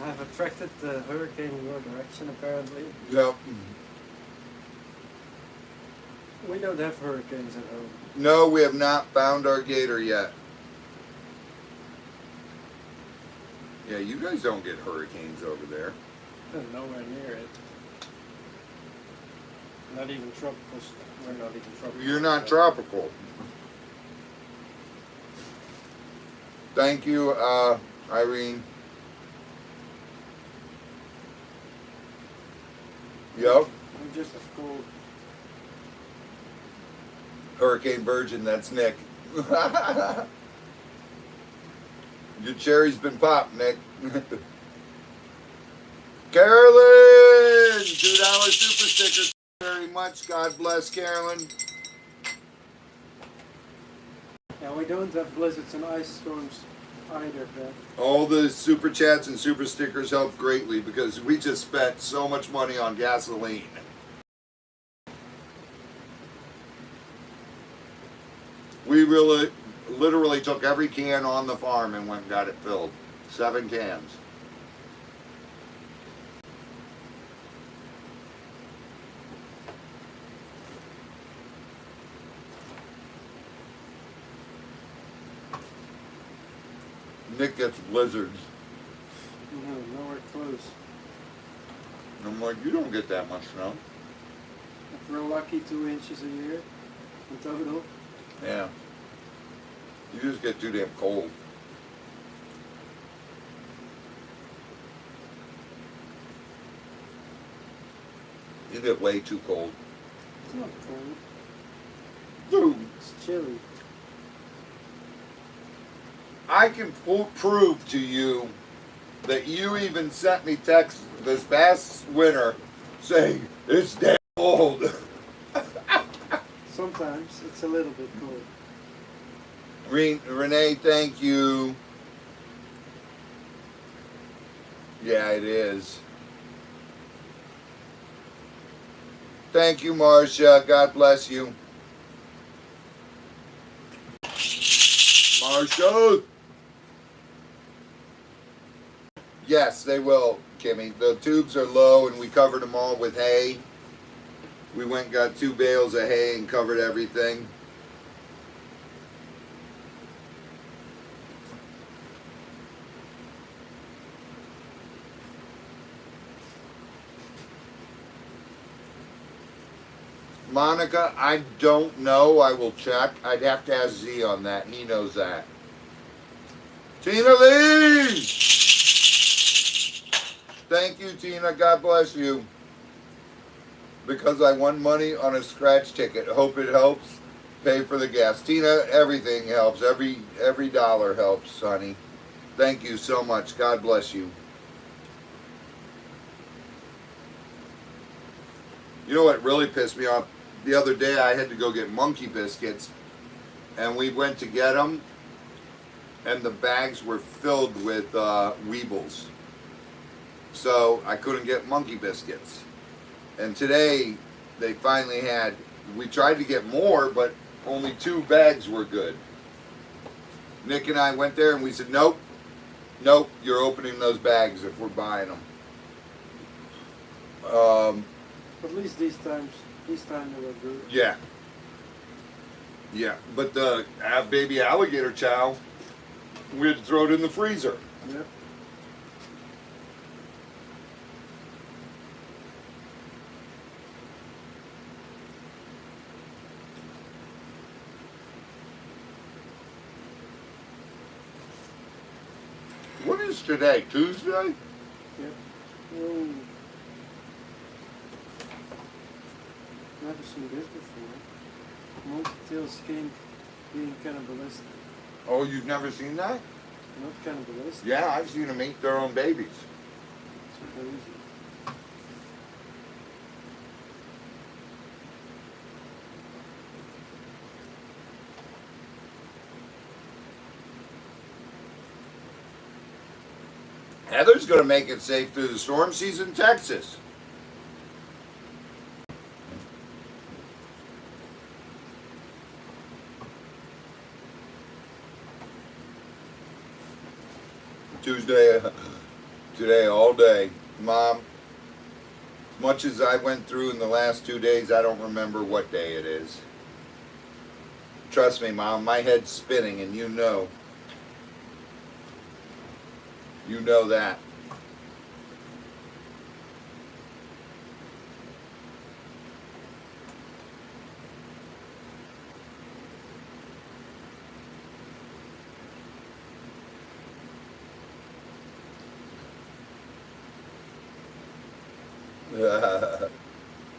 Speaker 2: I have attracted the hurricane in your direction, apparently.
Speaker 1: Yep.
Speaker 2: We don't have hurricanes at home.
Speaker 1: No, we have not found our gator yet. Yeah, you guys don't get hurricanes over there.
Speaker 2: Nowhere near it. Not even tropical. We're not even tropical.
Speaker 1: You're not tropical. Thank you, Irene. Yep.
Speaker 2: We just have cold.
Speaker 1: Hurricane Virgin, that's Nick. Your cherry's been popped, Nick. Carolyn! $2 super sticker. Very much. God bless Carolyn.
Speaker 2: Yeah, we don't have blizzards and ice storms either, but
Speaker 1: All the super chats and super stickers help greatly because we just spent so much money on gasoline. We really, literally took every can on the farm and went and got it filled. 7 cans. Nick gets blizzards.
Speaker 2: no, nowhere close.
Speaker 1: I'm like, you don't get that much snow.
Speaker 2: If we're lucky, 2 inches a year in total.
Speaker 1: Yeah. You just get too damn cold. You get way too cold.
Speaker 2: It's not cold.
Speaker 1: Dude,
Speaker 2: It's chilly.
Speaker 1: I can prove to you that you even sent me texts this past winter saying it's damn cold.
Speaker 2: Sometimes it's a little bit cold.
Speaker 1: Renee, thank you. Yeah, it is. Thank you, Marcia. God bless you. Marcia! Yes, they will, Kimmy. The tubes are low and we covered them all with hay. We went and got 2 bales of hay and covered everything. Monica, I don't know. I will check. I'd have to ask Z on that. He knows that. Tina Lee! Thank you, Tina. God bless you. Because I won money on a scratch ticket. Hope it helps pay for the gas. Tina, everything helps. Every dollar helps, honey. Thank you so much. God bless you. You know what really pissed me off? the other day I had to go get monkey biscuits, and we went to get them, and the bags were filled with Weebles. So I couldn't get monkey biscuits. And today they finally had, we tried to get more, but only 2 bags were good. Nick and I went there and we said, nope, you're opening those bags if we're buying them.
Speaker 2: At least this time they were good.
Speaker 1: Yeah. Yeah, but the baby alligator chow, we had to throw it in the freezer.
Speaker 2: Yep.
Speaker 1: What is today? Tuesday?
Speaker 2: Yep. Oh. Never seen this before. Monkey-tail skink being cannibalistic.
Speaker 1: Oh, you've never seen that?
Speaker 2: Not cannibalistic.
Speaker 1: Yeah, I've seen them eat their own babies.
Speaker 2: It's crazy.
Speaker 1: Heather's going to make it safe through the storm season in Texas. Tuesday, today, all day. Mom, as much as I went through in the last 2 days, I don't remember what day it is. Trust me, Mom, my head's spinning, and you know. You know that.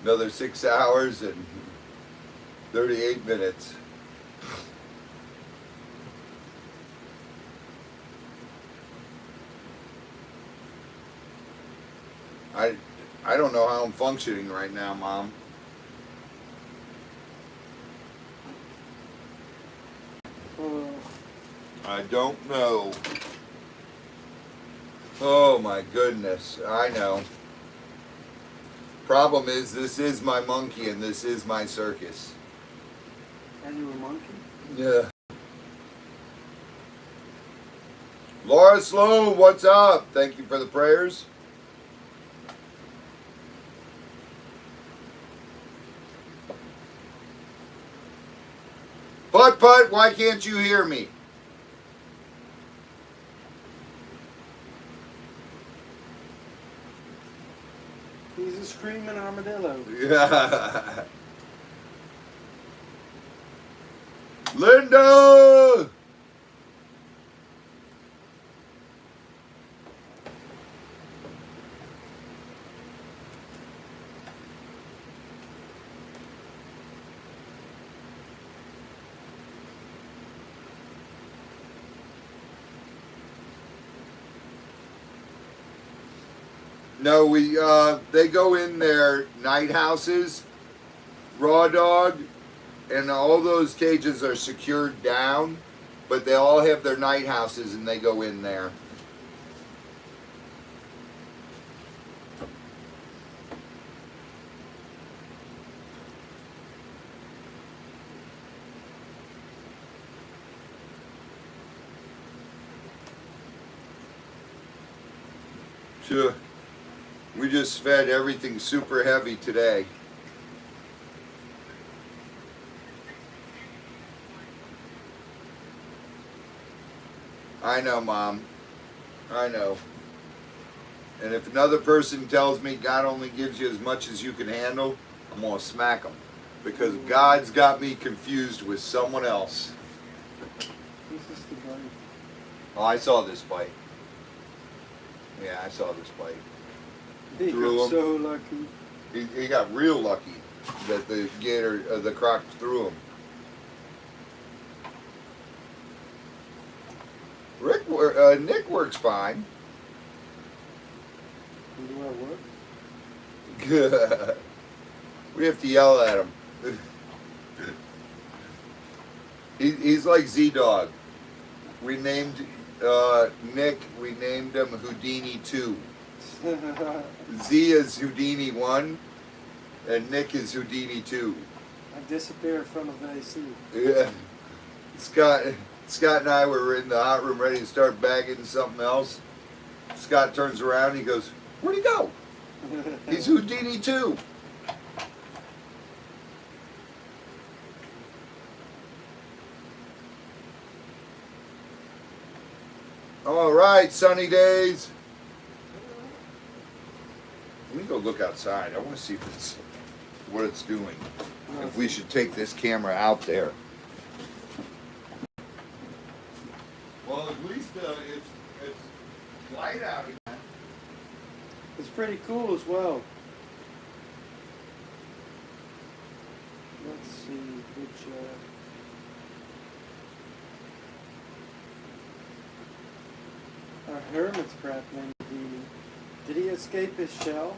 Speaker 1: Another 6 hours and 38 minutes. I don't know how I'm functioning right now, Mom. I don't know. Oh my goodness, I know. Problem is, this is my monkey and this is my circus.
Speaker 2: And you a monkey?
Speaker 1: Yeah. Laura Sloan, what's up? Thank you for the prayers. Putt, why can't you hear me?
Speaker 2: He's a screaming armadillo.
Speaker 1: Yeah. Linda! No, they go in their night houses, raw dog, and all those cages are secured down, but they all have their night houses and they go in there. Sure. We just fed everything super heavy today. I know, Mom. I know. And if another person tells me God only gives you as much as you can handle, I'm going to smack them. Because God's got me confused with someone else.
Speaker 2: This is the bite.
Speaker 1: Oh, I saw this bite. Yeah, I saw this bite.
Speaker 2: He
Speaker 1: Threw
Speaker 2: got
Speaker 1: him.
Speaker 2: so lucky.
Speaker 1: He got real lucky that the gator, the croc threw him. Nick works fine.
Speaker 2: And do I work?
Speaker 1: We have to yell at him. He's like Z-Dog. We named Nick, we named him Houdini 2. Z is Houdini 1, and Nick is Houdini 2.
Speaker 2: I disappear in front of the AC.
Speaker 1: Yeah. Scott and I were in the hot room ready to start bagging something else. Scott turns around, he goes, "Where'd he go? He's Houdini 2. All right, sunny days. Let me go look outside. I want to see if it's what it's doing. If we should take this camera out there. Well, at least it's light out again.
Speaker 2: It's pretty cool as well. Let's see which. A hermit crab named Houdini. Did he escape his shell?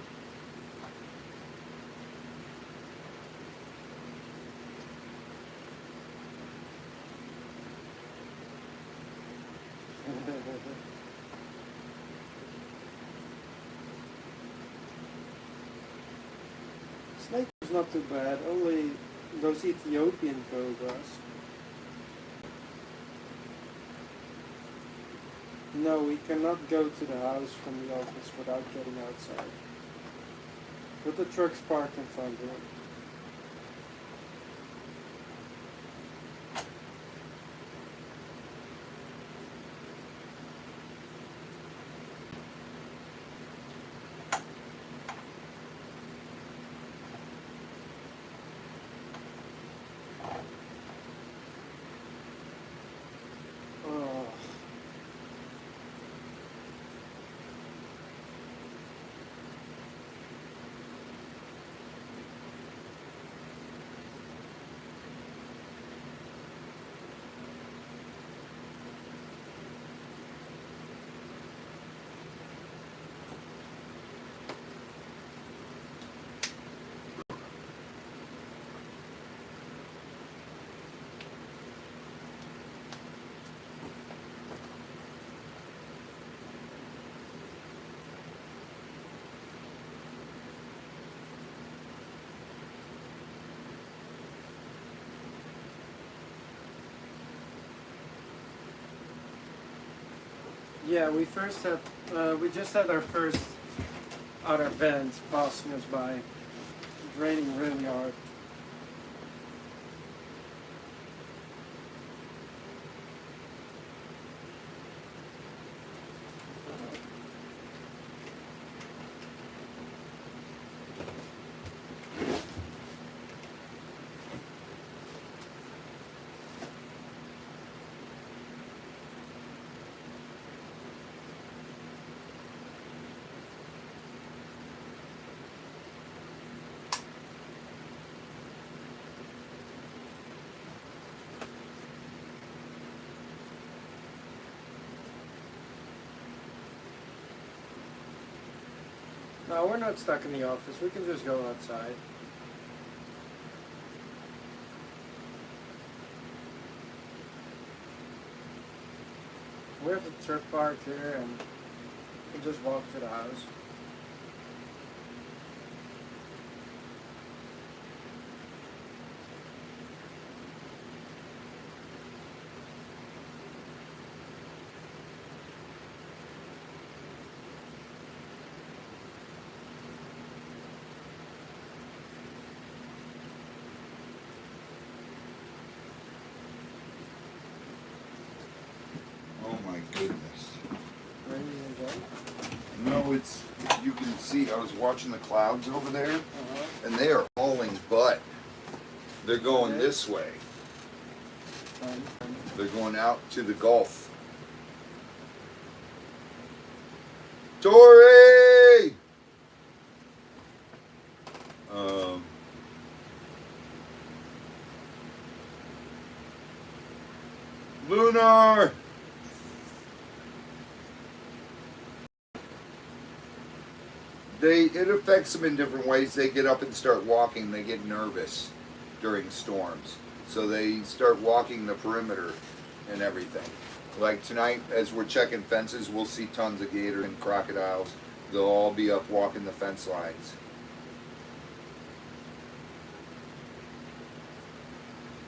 Speaker 2: Snake is not too bad, only those Ethiopian cobras. No, we cannot go to the house from the office without getting outside. But the truck's parked in front of it. Oh. Yeah, we just had our first other vent passing us by. It's raining really hard. No, we're not stuck in the office. We can just go outside. We have the truck parked here and we can just walk to the house.
Speaker 1: Oh my goodness.
Speaker 2: Ready to go?
Speaker 1: No, it's, you can see, I was watching the clouds over there, and they are hauling butt. They're going this way. They're going out to the Gulf. Tori! Lunar! It affects them in different ways. They get up and start walking. They get nervous. during storms. So they start walking the perimeter and everything. Like tonight, as we're checking fences, we'll see tons of gators and crocodiles. They'll all be up walking the fence lines.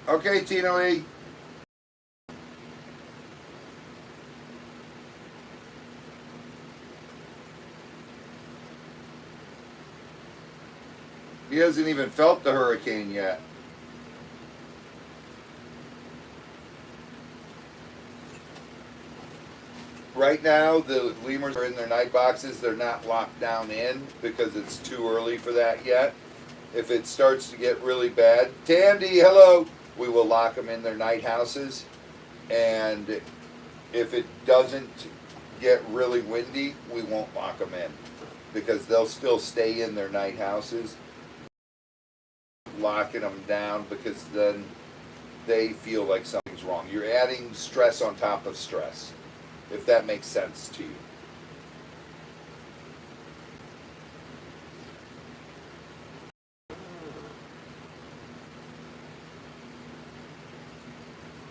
Speaker 1: Okay, Tina Lee. He hasn't even felt the hurricane yet. Right now, the lemurs are in their night boxes. They're not locked down in because it's too early for that yet. If it starts to get really bad, Tandy, hello, we will lock them in their night houses. And if it doesn't get really windy, we won't lock them in because they'll still stay in their night houses. Locking them down because then they feel like something's wrong. You're adding stress on top of stress, if that makes sense to you.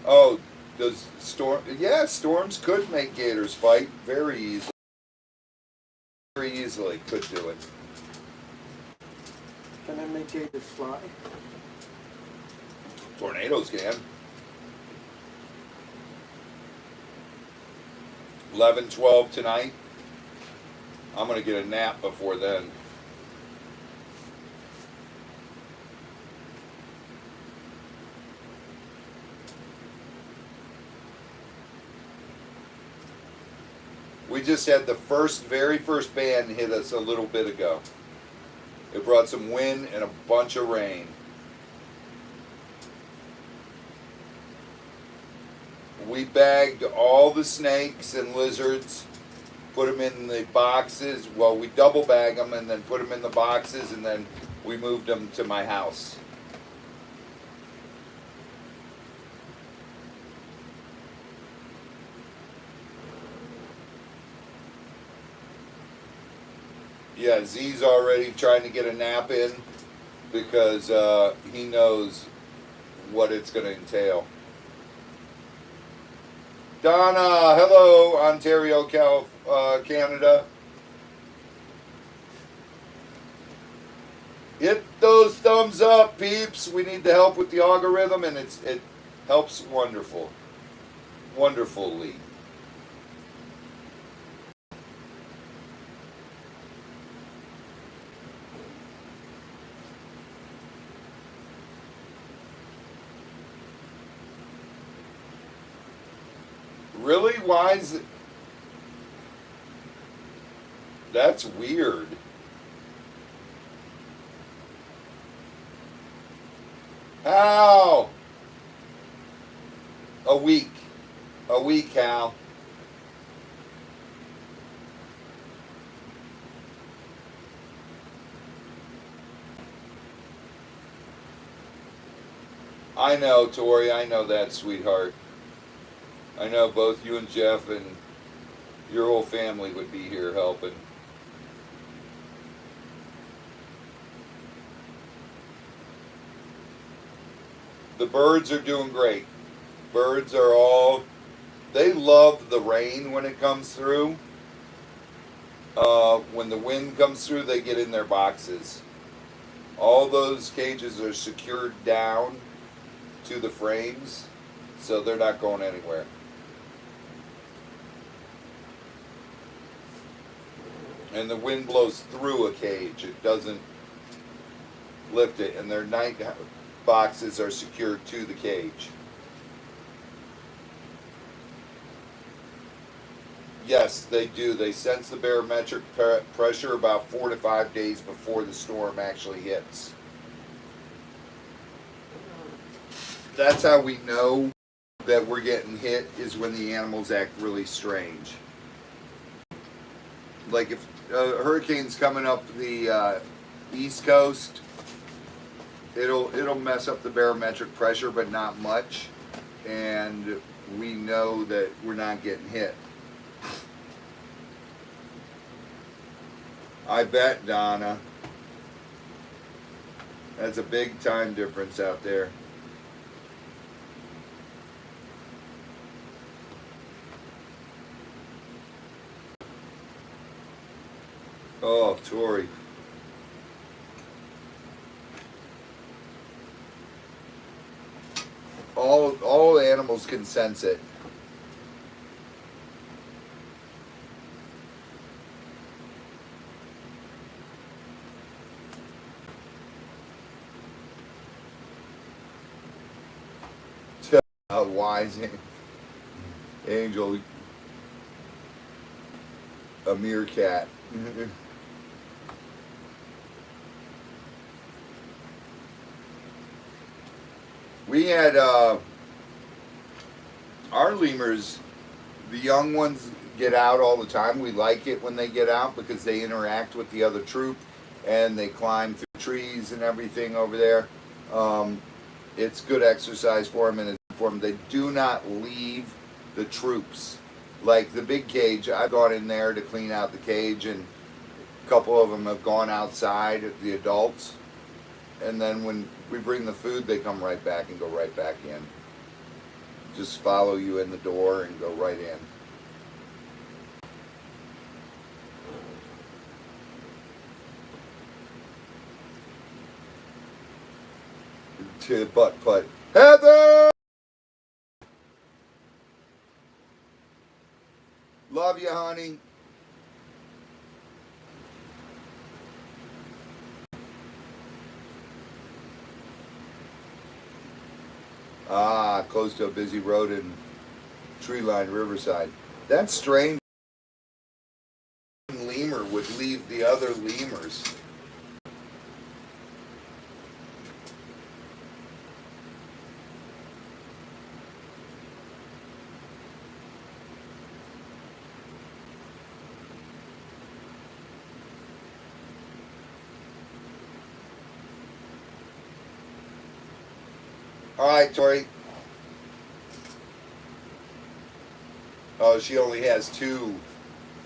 Speaker 1: Oh, does storm? Yeah, storms could make gators fight very easily. Very easily could do it.
Speaker 2: Can I make gators fly?
Speaker 1: Tornadoes can. 11, 12 tonight. I'm going to get a nap before then. We just had the very first band hit us a little bit ago. It brought some wind and a bunch of rain. We bagged all the snakes and lizards, put them in the boxes. Well, we double bag them and then put them in the boxes, and then we moved them to my house. Yeah, Z's already trying to get a nap in because he knows what it's going to entail. Donna, hello, Ontario, Canada. Hit those thumbs up, peeps. We need the help with the algorithm, and it helps wonderfully. Really? Why is it? That's weird. How? A week. A week, Hal. I know, Tori. I know that, sweetheart. I know both you and Jeff and your whole family would be here helping. The birds are doing great. Birds are they love the rain when it comes through. When the wind comes through, they get in their boxes. All those cages are secured down to the frames, so they're not going anywhere. And the wind blows through a cage. It doesn't lift it. And their night boxes are secured to the cage. Yes, they do. They sense the barometric pressure about 4 to 5 days before the storm actually hits. That's how we know that we're getting hit, is when the animals act really strange. Like if a hurricane's coming up the East Coast, it'll mess up the barometric pressure, but not much, and we know that we're not getting hit. I bet, Donna. That's a big time difference out there. Oh, Tori. All animals can sense it. A wise angel, a meerkat. We had our lemurs, the young ones get out all the time. We like it when they get out because they interact with the other troop and they climb through trees and everything over there. It's good exercise for them and it's for them. They do not leave the troops. Like the big cage, I've gone in there to clean out the cage and a couple of them have gone outside, the adults. And then when we bring the food, they come right back and go right back in. Just follow you in the door and go right in. To butt putt. Heather! Love you, honey. Ah, close to a busy road in tree-lined Riverside. That's strange. Lemur would leave the other lemurs. All right, Tori. Oh, she only has two.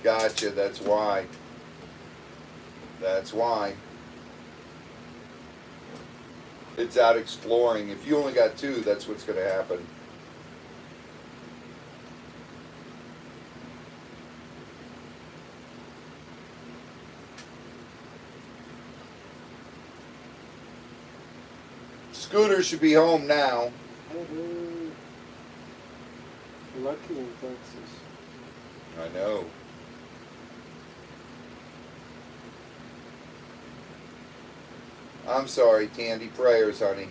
Speaker 1: Gotcha, that's why. That's why. It's out exploring. If you only got two, that's what's going to happen. Scooter should be home now.
Speaker 2: Lucky in Texas.
Speaker 1: I know. I'm sorry, Tandy. Prayers, honey.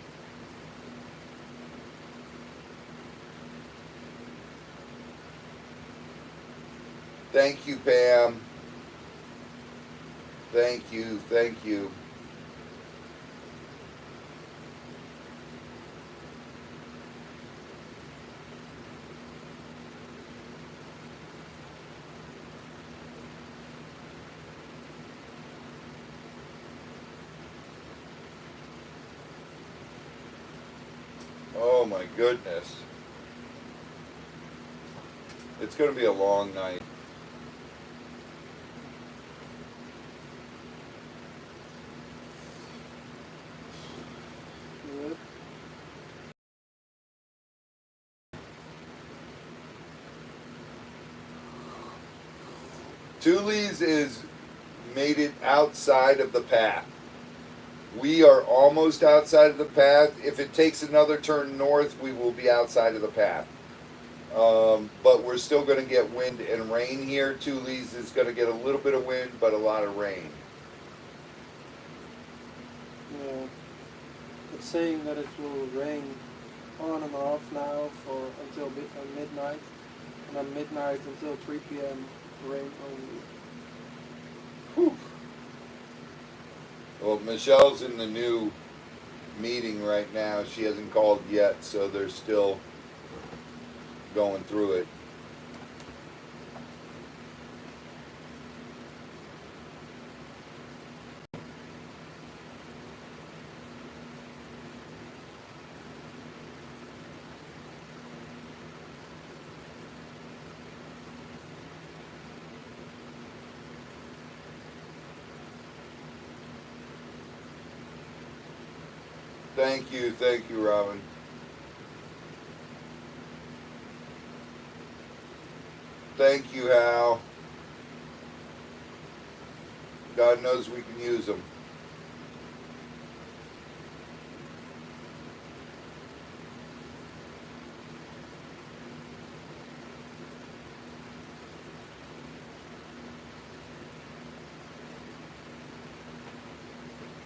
Speaker 1: Thank you, Pam. Thank you. Thank you. Oh my goodness. It's going to be a long night.
Speaker 2: Yep.
Speaker 1: Tully's is made it outside of the path. We are almost outside of the path. If it takes another turn north, we will be outside of the path. But we're still going to get wind and rain here. Tully's is going to get a little bit of wind, but a lot of rain.
Speaker 2: Yeah. It's saying that it will rain on and off now for until midnight, and then midnight until 3 p.m. rain only.
Speaker 1: Whew. Well, Michelle's in the new meeting right now. She hasn't called yet, so they're still going through it. Thank you, Robin. Thank you, Hal. God knows we can use them.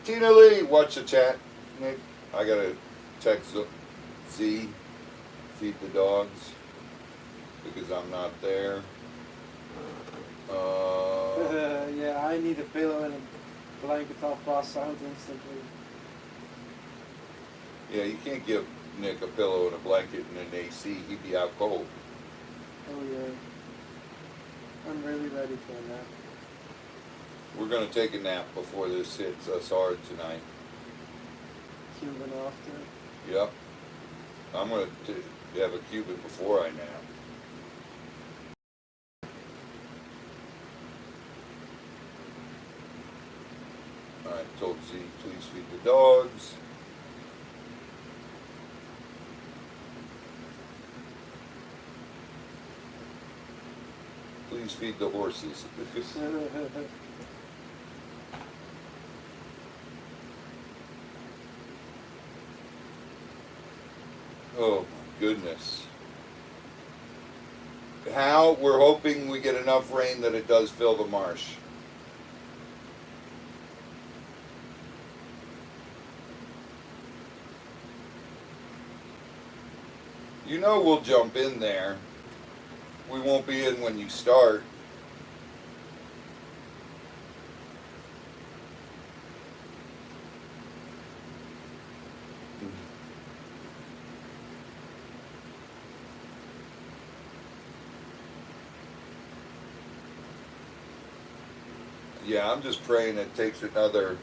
Speaker 1: Tina Lee, watch the chat. Nick, I gotta text Z, feed the dogs, because I'm not there.
Speaker 2: Yeah, I need a pillow and a blanket. I'll pass out instantly.
Speaker 1: Yeah, you can't give Nick a pillow and a blanket and an AC. He'd be out cold.
Speaker 2: Oh yeah. I'm really ready for a nap.
Speaker 1: We're gonna take a nap before this hits us hard tonight.
Speaker 2: Cuban after.
Speaker 1: Yep. I'm gonna have a Cuban before I nap. Alright, told Z, please feed the dogs. Please feed the horses. Oh my goodness. How? We're hoping we get enough rain that it does fill the marsh. You know we'll jump in there. We won't be in when you start. Yeah, I'm just praying it takes another.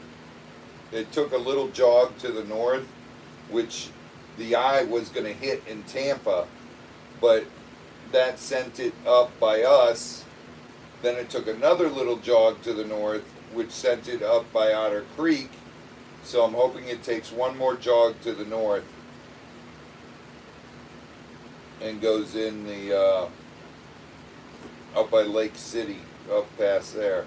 Speaker 1: It took a little jog to the north, which the eye was going to hit in Tampa, but that sent it up by us. Then it took another little jog to the north, which sent it up by Otter Creek. So I'm hoping it takes one more jog to the north and goes in the up by Lake City, up past there.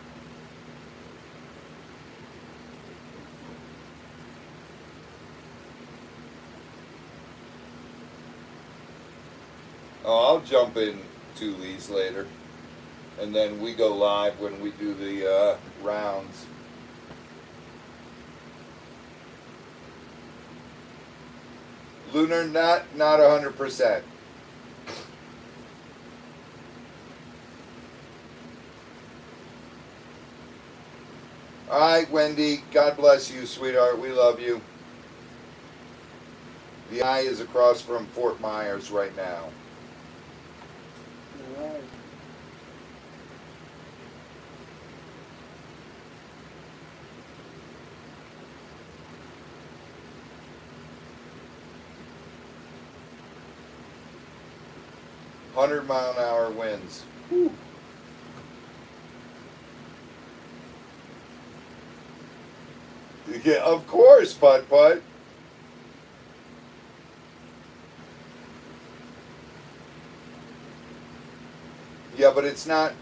Speaker 1: Oh, I'll jump in Tully's later, and then we go live when we do the rounds. Lunar, not 100%. All right, Wendy. God bless you, sweetheart. We love you. The eye is across from Fort Myers right now.
Speaker 2: Alright.
Speaker 1: $100-mile-an-hour winds. Whew. Yeah, of course, Putt Putt. Yeah, but it's not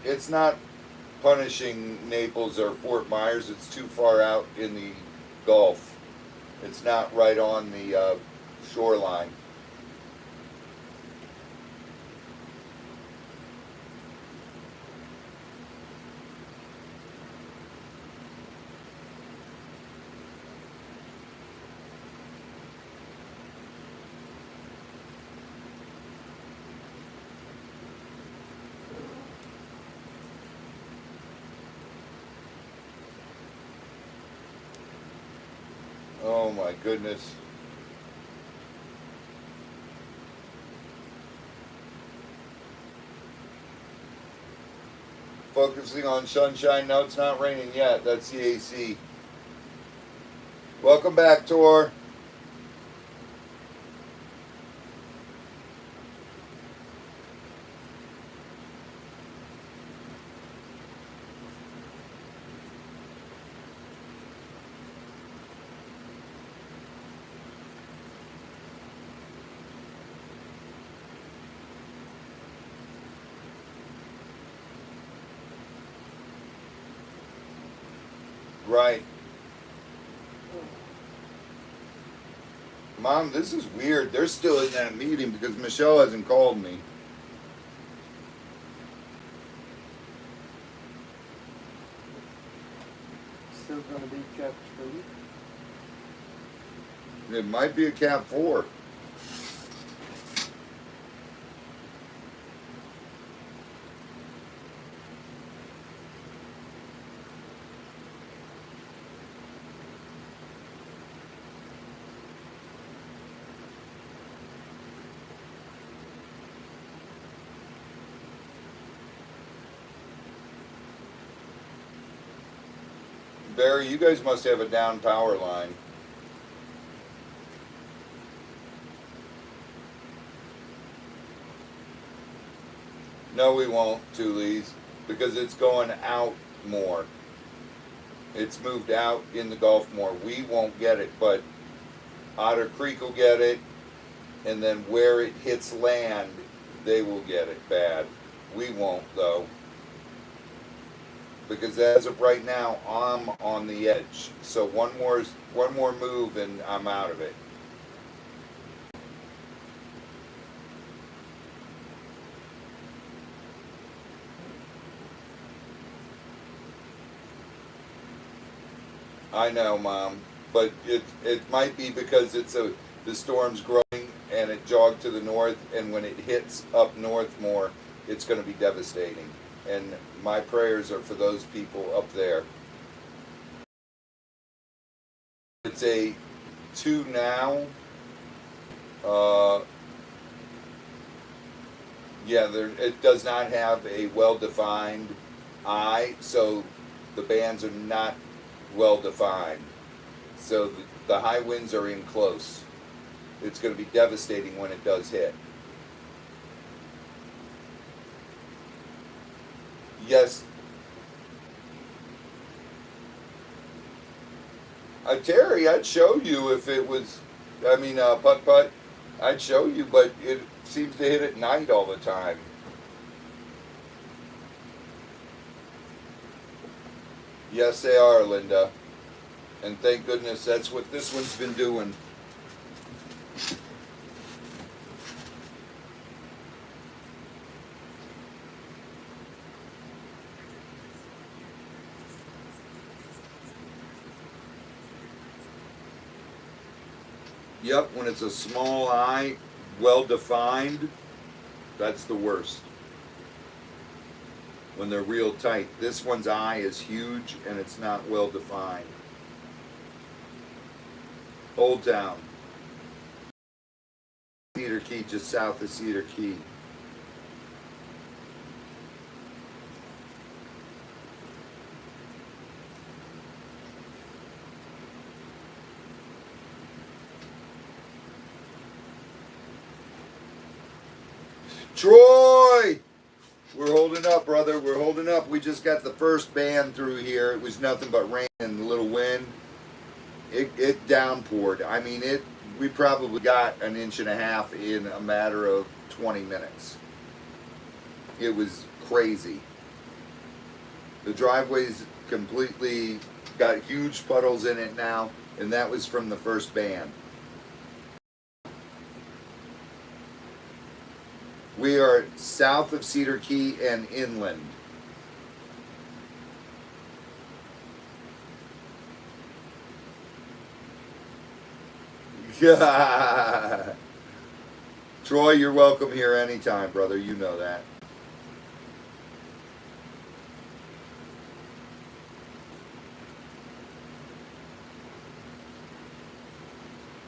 Speaker 1: punishing Naples or Fort Myers. It's too far out in the Gulf. It's not right on the shoreline. Oh my goodness. Focusing on sunshine. No, it's not raining yet. That's the AC. Welcome back, Tor. Right. Mom, this is weird. They're still in that meeting because Michelle hasn't called me.
Speaker 2: Still gonna be Cat 3.
Speaker 1: It might be a Cat 4. Barry, you guys must have a down power line. No, we won't, Tulis, because it's going out more. It's moved out in the Gulf more. We won't get it, but Otter Creek will get it, and then where it hits land, they will get it bad. We won't, though. Because as of right now, I'm on the edge. So one more move and I'm out of it. I know, Mom, but it might be because the storm's growing and it jogged to the north, and when it hits up north more, it's going to be devastating. And my prayers are for those people up there. It's a 2 now. Yeah, it does not have a well-defined eye, so the bands are not well-defined. So the high winds are in close. It's going to be devastating when it does hit. Yes. Terry, I'd show you if it was, putt-putt, I'd show you, but it seems to hit at night all the time. Yes, they are, Linda. And thank goodness that's what this one's been doing. Yep, when it's a small eye, well defined, that's the worst. When they're real tight. This one's eye is huge and it's not well defined. Old Town. Cedar Key, just south of Cedar Key. Troy! We're holding up, brother. We're holding up. We just got the first band through here. It was nothing but rain and a little wind. It downpoured. I mean, we probably got 1.5 inches in a matter of 20 minutes. It was crazy. The driveway's completely got huge puddles in it now, and that was from the first band. We are south of Cedar Key and inland. Yeah. Troy, you're welcome here anytime, brother. You know that.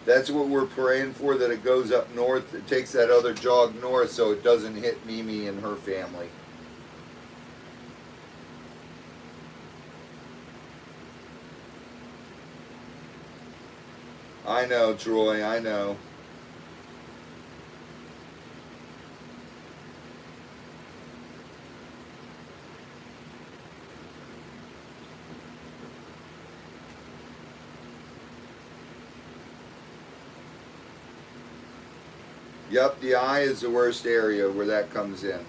Speaker 1: That's what we're praying for, that it goes up north. It takes that other jog north so it doesn't hit Mimi and her family. I know, Troy, I know. Yep, the eye is the worst area where that comes in.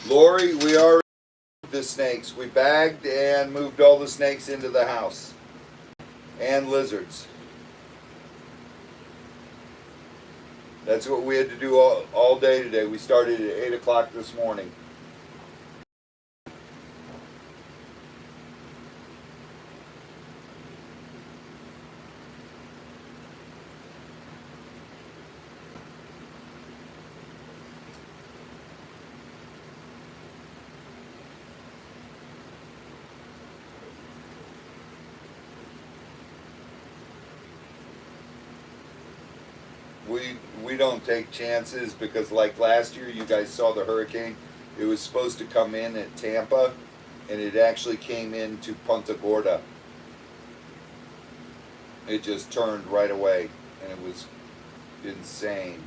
Speaker 1: Lori, we already moved the snakes. We bagged and moved all the snakes into the house. And lizards. That's what we had to do all day today. We started at 8 o'clock this morning. We don't take chances because like last year you guys saw the hurricane. It was supposed to come in at Tampa and it actually came into Punta Gorda. It just turned right away and it was insane.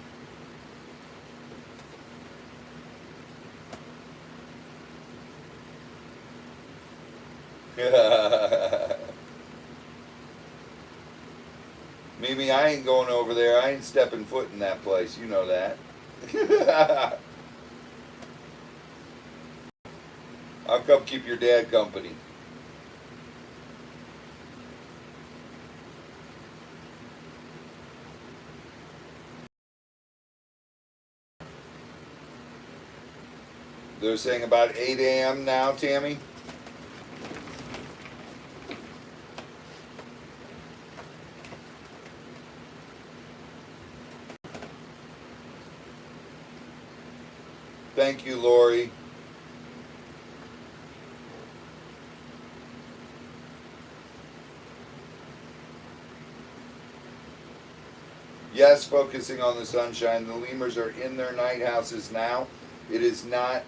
Speaker 1: Mimi, I ain't going over there. I ain't stepping foot in that place. You know that. I'll come keep your dad company. They're saying about 8 a.m. now, Tammy? Thank you, Lori. Yes, focusing on the sunshine. The lemurs are in their night houses now. It is not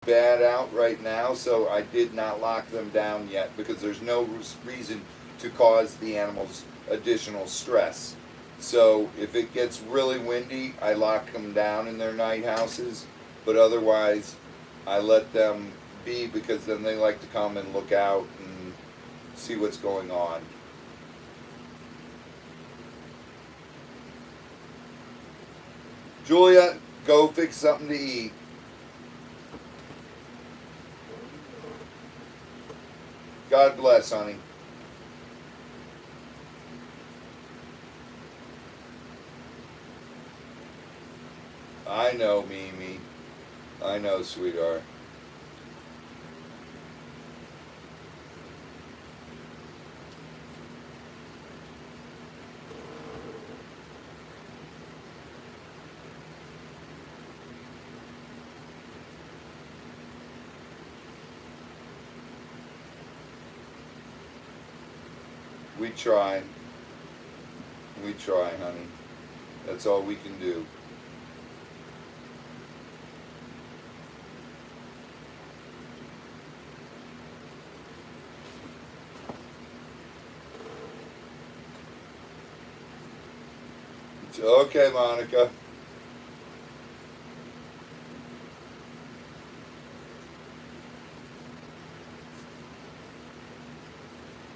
Speaker 1: bad out right now, so I did not lock them down yet because there's no reason to cause the animals additional stress. So if it gets really windy, I lock them down in their night houses, but otherwise I let them be because then they like to come and look out and see what's going on. Julia, go fix something to eat. God bless, honey. I know, Mimi. I know, sweetheart. We try. We try, honey. That's all we can do. It's okay, Monica.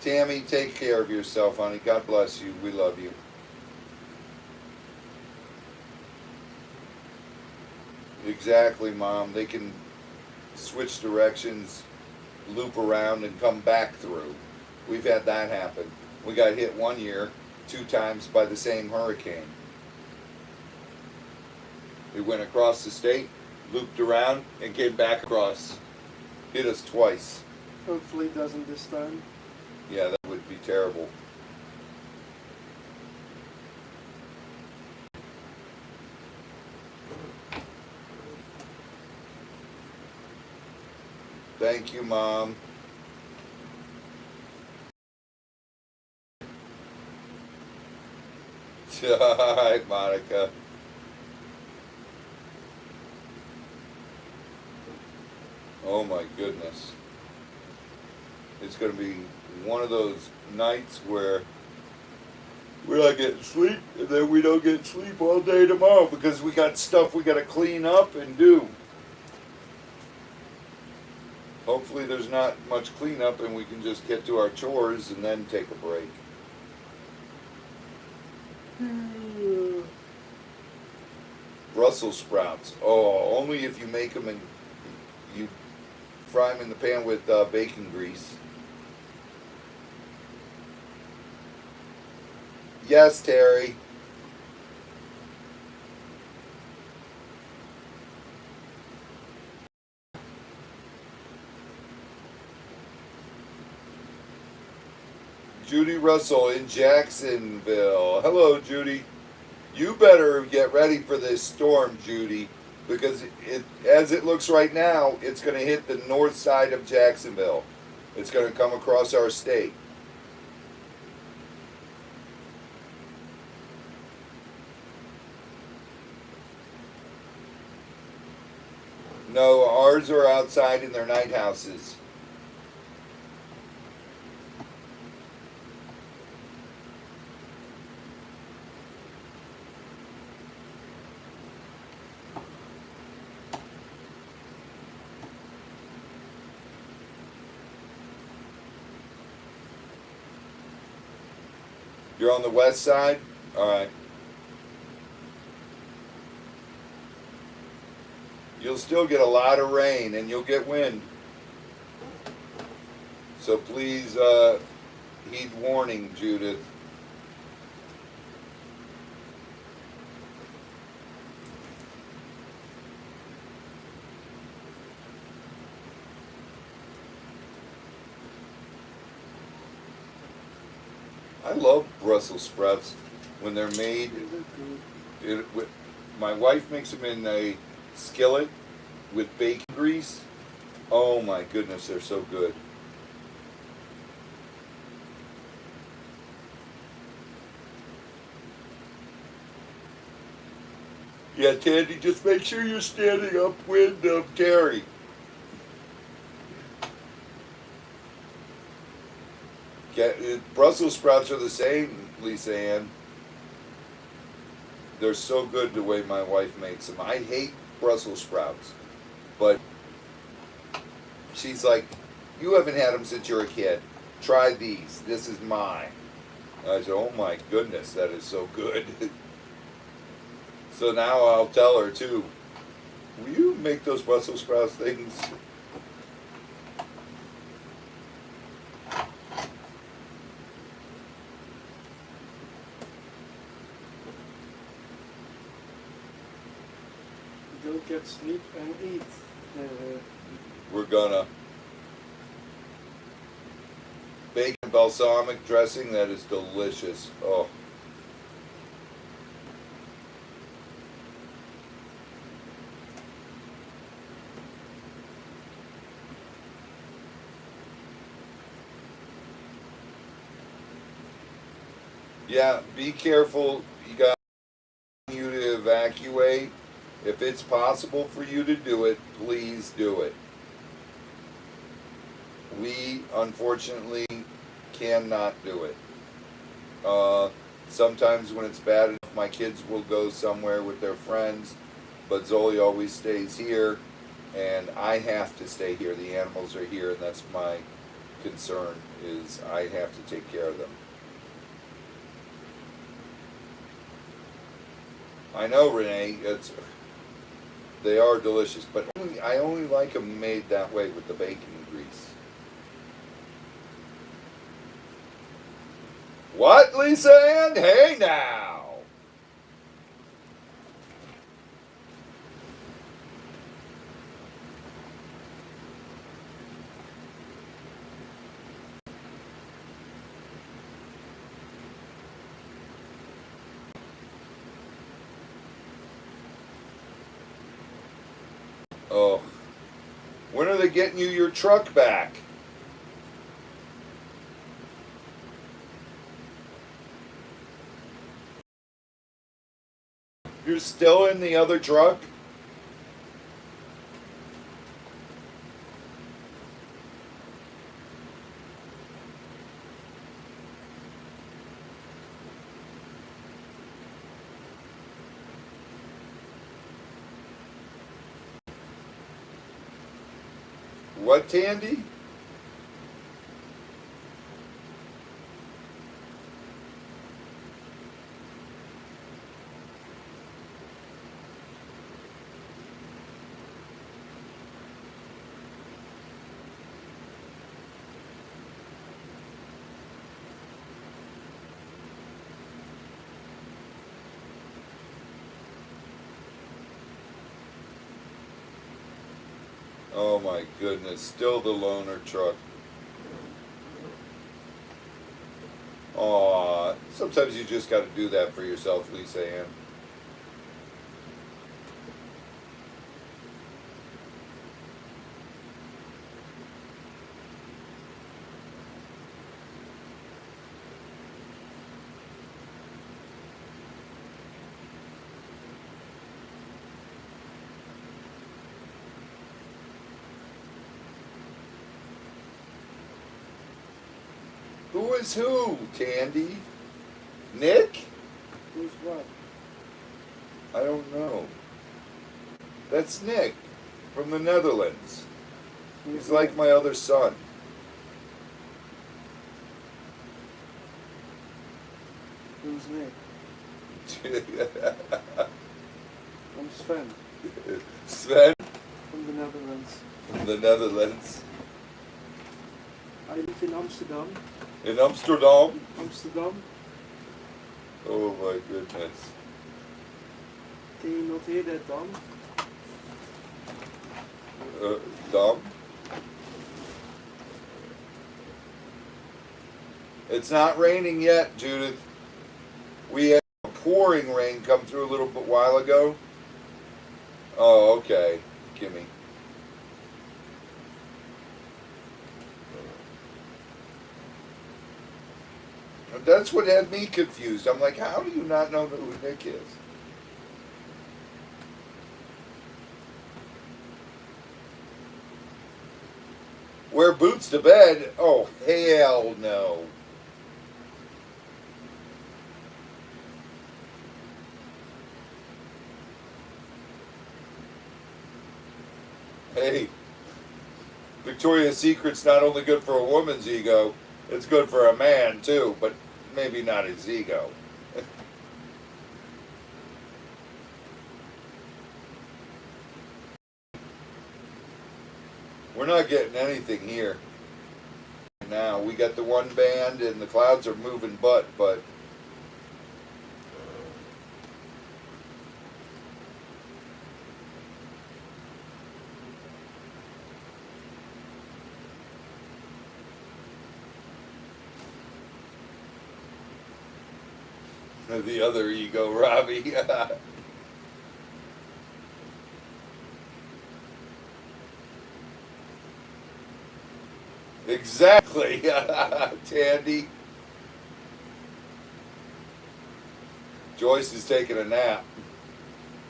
Speaker 1: Tammy, take care of yourself, honey. God bless you. We love you. Exactly, Mom. They can switch directions, loop around, and come back through. We've had that happen. We got hit one year 2 times by the same hurricane. It went across the state, looped around, and came back across. Hit us twice.
Speaker 2: Hopefully it doesn't this time.
Speaker 1: Yeah, that would be terrible. Thank you, Mom. All right, Monica. Oh my goodness. It's going to be one of those nights where we're not getting sleep, and then we don't get sleep all day tomorrow because we got stuff we got to clean up and do. Hopefully there's not much cleanup and we can just get to our chores and then take a break. Brussels sprouts. Oh, only if you make them in fry them in the pan with bacon grease. Yes, Terry. Judy Russell in Jacksonville. Hello, Judy. You better get ready for this storm, Judy, because as it looks right now, it's going to hit the north side of Jacksonville. It's going to come across our state. No, ours are outside in their night houses. You're on the west side? All right. You'll still get a lot of rain and you'll get wind. So please heed warning, Judith. I love Brussels sprouts when they're made. My wife makes them in a skillet with bacon grease. Oh my goodness, they're so good. Yeah, Tandy, just make sure you're standing upwind of Terry. Brussels sprouts are the same, Lisa Ann. They're so good the way my wife makes them. I hate Brussels sprouts, but she's like, you haven't had them since you were a kid. Try these. This is mine. I said, oh my goodness, that is so good. So now I'll tell her too, will you make those Brussels sprouts things?
Speaker 2: Go get sleep and eat.
Speaker 1: We're gonna. Bacon balsamic dressing, that is delicious. Oh. Yeah, be careful. You got you to evacuate. If it's possible for you to do it, please do it. We unfortunately cannot do it. Sometimes when it's bad enough, my kids will go somewhere with their friends, but Zoli always stays here, and I have to stay here. The animals are here, and that's my concern, is I have to take care of them. I know, Renee, they are delicious, but I only like them made that way with the bacon grease. What, Lisa Ann? Hey now! Oh, when are they getting you your truck back? You're still in the other truck? What, Tandy? Oh my goodness, still the loaner truck. Aw, sometimes you just gotta do that for yourself, Lisa Ann. Who is who, Tandy? Nick?
Speaker 2: Who's what?
Speaker 1: I don't know. That's Nick from the Netherlands. He's like my other son.
Speaker 2: Who's Nick? I'm Sven
Speaker 1: Sven
Speaker 2: from the Netherlands.
Speaker 1: from the Netherlands.
Speaker 2: I live in Amsterdam.
Speaker 1: In Amsterdam?
Speaker 2: Amsterdam.
Speaker 1: Oh my goodness.
Speaker 2: Can you not hear that, Dom?
Speaker 1: Dom? It's not raining yet, Judith. We had a pouring rain come through a little bit while ago. Oh, okay, Kimmy. That's what had me confused. I'm like, how do you not know who Nick is? Wear boots to bed? Oh, hell no. Hey, Victoria's Secret's not only good for a woman's ego, it's good for a man too, but maybe not his ego. We're not getting anything here. Now we got the one band and the clouds are moving but the other ego, Robbie. Exactly, Tandy. Joyce is taking a nap.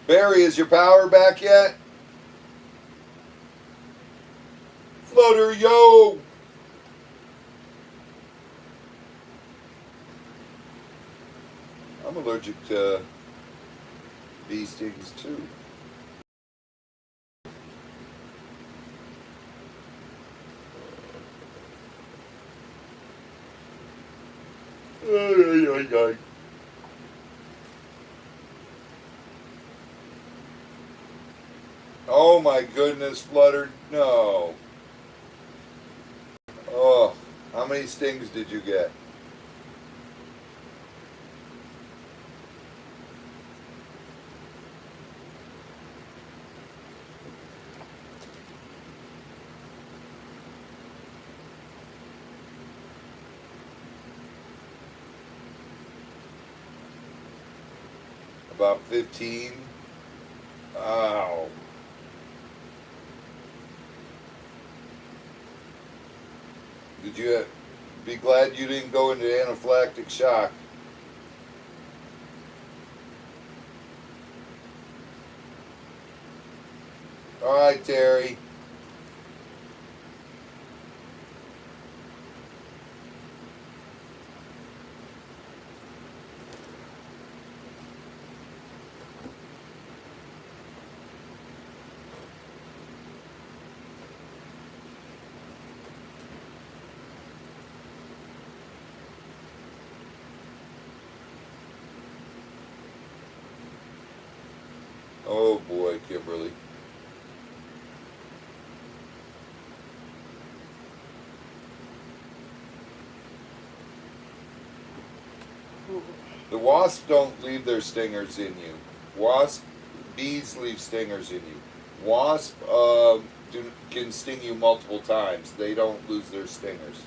Speaker 1: Barry, is your power back yet? Flutter, yo! I'm allergic to bee stings too. Ay, ay, ay. Oh my goodness, Flutter, no. Oh, how many stings did you get? About 15. Ow. Did you be glad you didn't go into anaphylactic shock? All right, Terry. Oh boy, Kimberly. The wasps don't leave their stingers in you. Bees leave stingers in you. Wasp can sting you multiple times. They don't lose their stingers.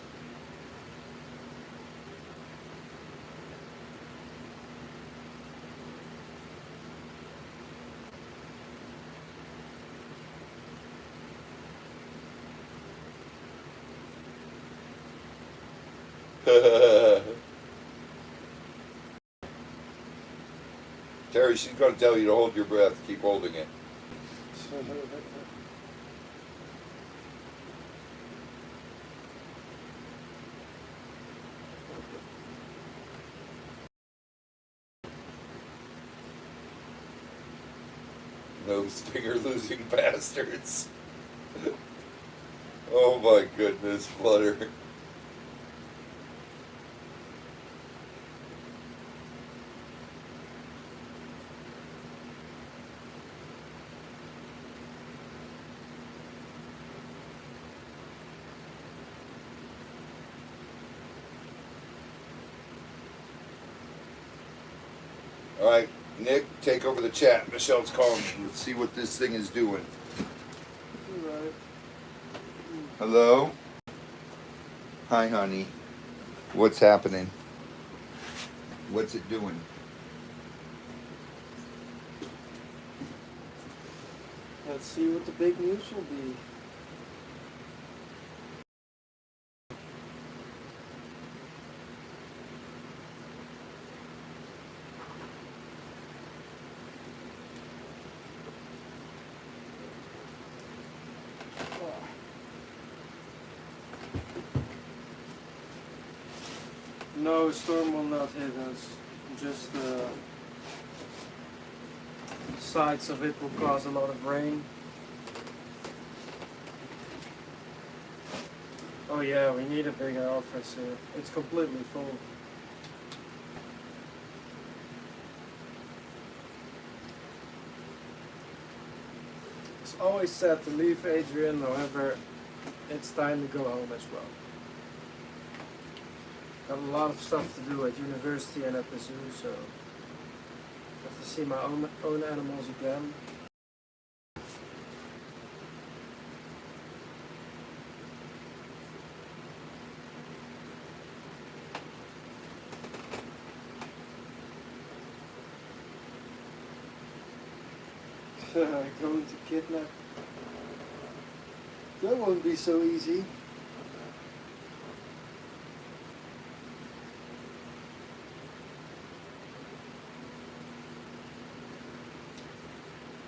Speaker 1: Terry, she's going to tell you to hold your breath. Keep holding it. No stinger losing bastards. Oh my goodness, Flutter. All right, Nick, take over the chat. Michelle's calling. Let's see what this thing is doing.
Speaker 2: Right.
Speaker 1: Hello? Hi, honey. What's happening? What's it doing?
Speaker 2: Let's see what the big news will be. No, storm will not hit us. Just the sides of it will cause a lot of rain. Oh yeah, we need a bigger office here. It's completely full. It's always sad to leave Adrian, however, it's time to go home as well. Got a lot of stuff to do at university and at the zoo, so I have to see my own animals again. Going to kidnap. That won't be so easy.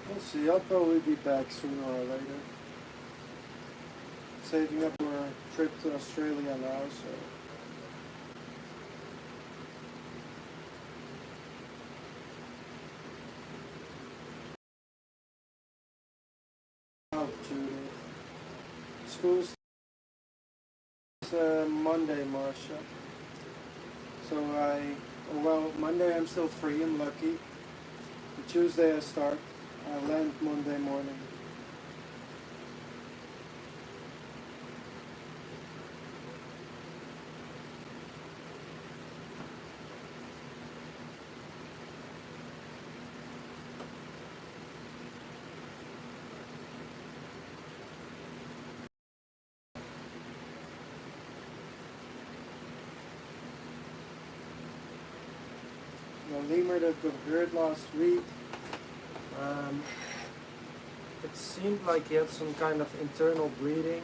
Speaker 2: We'll see, I'll probably be back sooner or later. Saving up for a trip to Australia now, so. Judith. School's Monday, Marcia. So Monday I'm still free, I'm lucky. But Tuesday I start. I land Monday morning. The lemur that got hurt last week, it seemed like he had some kind of internal bleeding,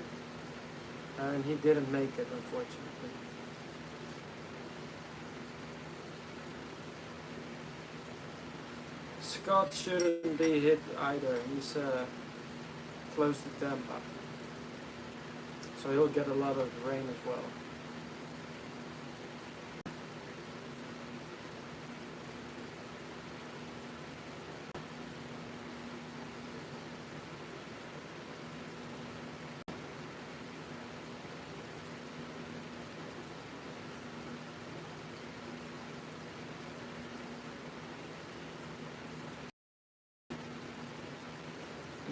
Speaker 2: and he didn't make it, unfortunately. Scott shouldn't be hit either. He's close to Tampa, so he'll get a lot of rain as well.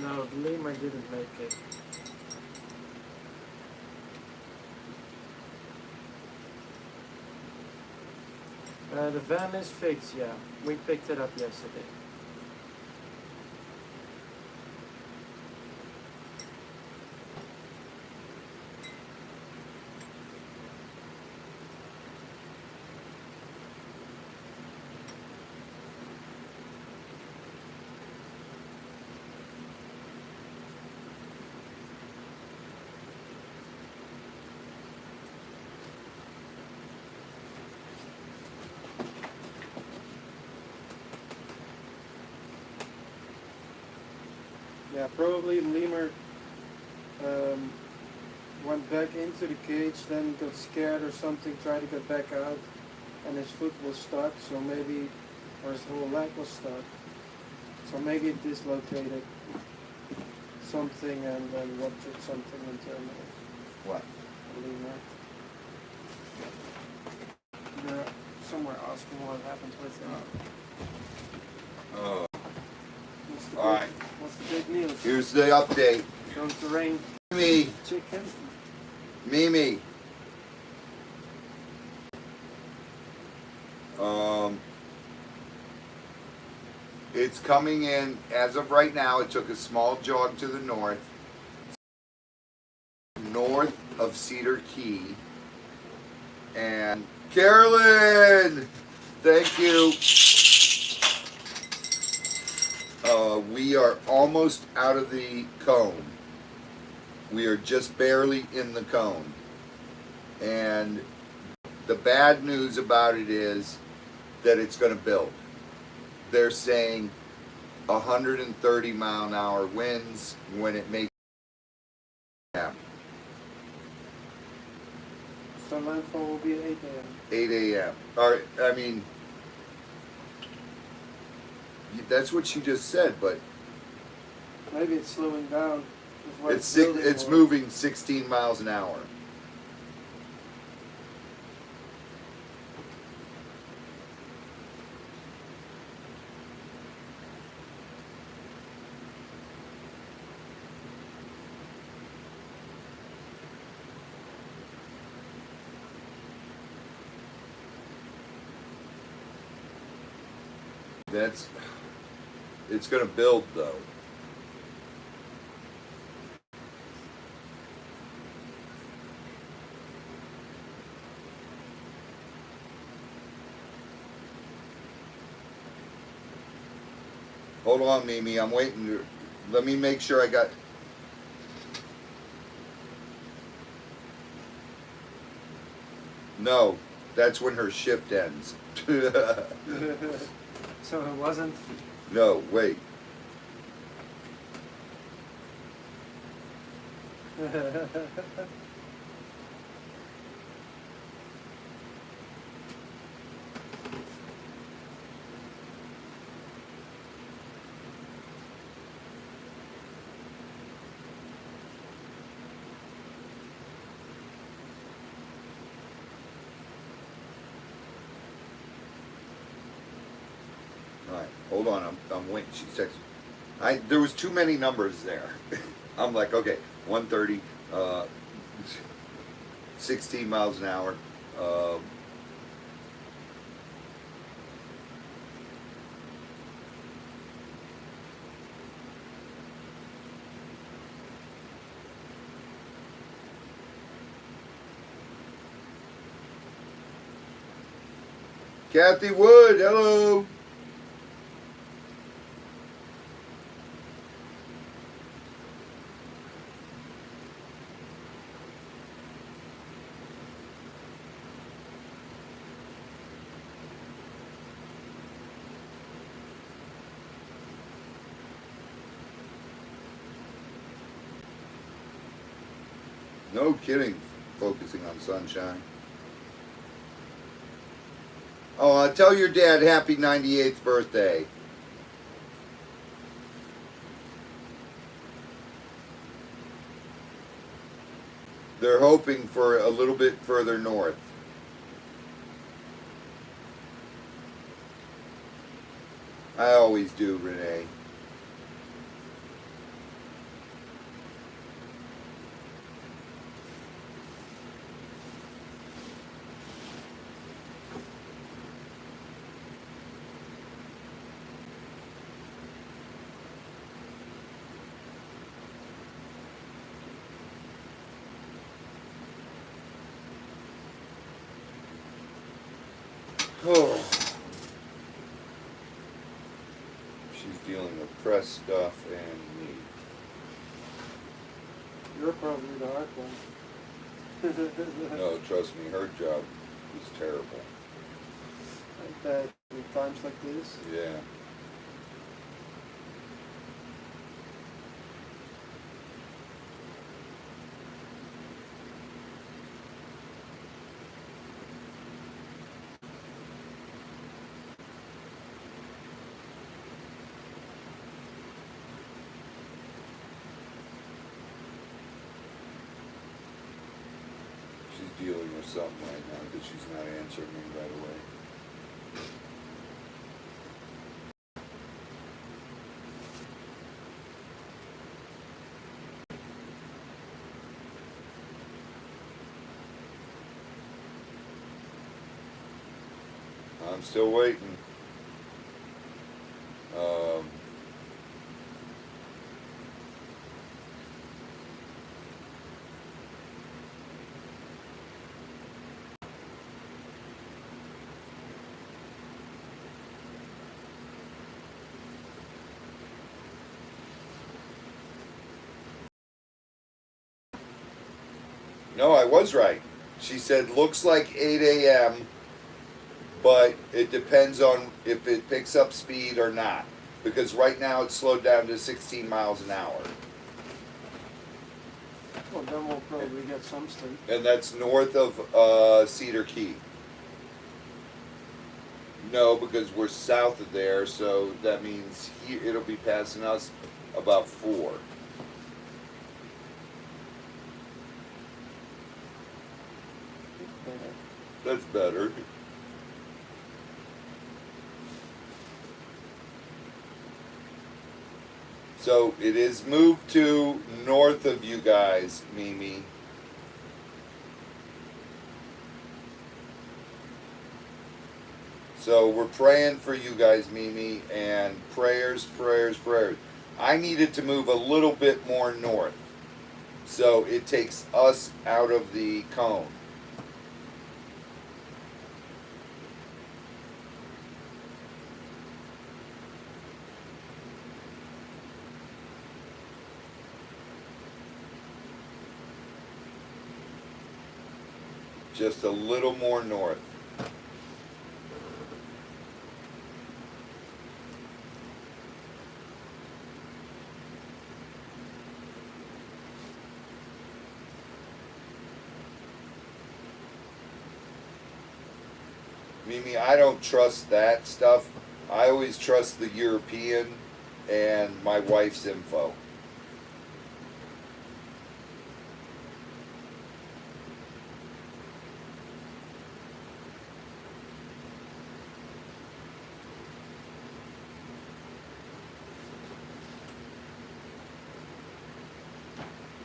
Speaker 2: No, the lemur didn't make it. The van is fixed, yeah. We picked it up yesterday. Yeah, probably lemur went back into the cage, then got scared or something, tried to get back out, and his foot was stuck, so maybe, or his whole leg was stuck. So maybe it dislocated something and then ruptured something internally.
Speaker 1: What?
Speaker 2: A lemur. They're somewhere asking what happened with him.
Speaker 1: Oh.
Speaker 2: What's the
Speaker 1: All
Speaker 2: big,
Speaker 1: right.
Speaker 2: What's the big news?
Speaker 1: Here's the update.
Speaker 2: Going to rain
Speaker 1: Mimi,
Speaker 2: chicken.
Speaker 1: Mimi. It's coming in as of right now. It took a small jog to the north of Cedar Key. And Carolyn, thank you. We are almost out of the cone. We are just barely in the cone. And the bad news about it is that it's going to build. They're saying 130 mile an hour winds when it makes happen.
Speaker 2: So landfall will be at 8 a.m.
Speaker 1: 8 a.m. Or, I mean, that's what she just said, but
Speaker 2: Maybe it's slowing down. Is what
Speaker 1: it's
Speaker 2: building
Speaker 1: it's
Speaker 2: or-
Speaker 1: moving 16 miles an hour. It's going to build though. Hold on, Mimi. I'm waiting. Let me make sure I got. No, that's when her shift ends.
Speaker 2: So it wasn't.
Speaker 1: No, wait. All right, hold on. I'm waiting. She texted. There was too many numbers there. I'm like, okay, 130, 16 miles an hour. Kathy Wood, hello. No kidding, focusing on sunshine. Oh, tell your dad happy 98th birthday. They're hoping for a little bit further north. I always do, Renee. Oh. She's dealing with press stuff and me.
Speaker 2: You're probably the hard one.
Speaker 1: No, trust me, her job is terrible.
Speaker 2: I bet in times like this.
Speaker 1: Yeah. dealing with something right now because she's not answering me right away. I'm still waiting. No, I was right. She said, looks like 8 a.m., but it depends on if it picks up speed or not. Because right now it's slowed down to 16 miles an hour.
Speaker 2: Well, then we'll probably get some sleep.
Speaker 1: And that's north of Cedar Key. No, because we're south of there, so that means it'll be passing us about 4. That's better. So it is moved to north of you guys, Mimi. So we're praying for you guys, Mimi, and prayers, prayers, prayers. I needed to move a little bit more north. So it takes us out of the cone. Just a little more north. Mimi, I don't trust that stuff. I always trust the European and my wife's info.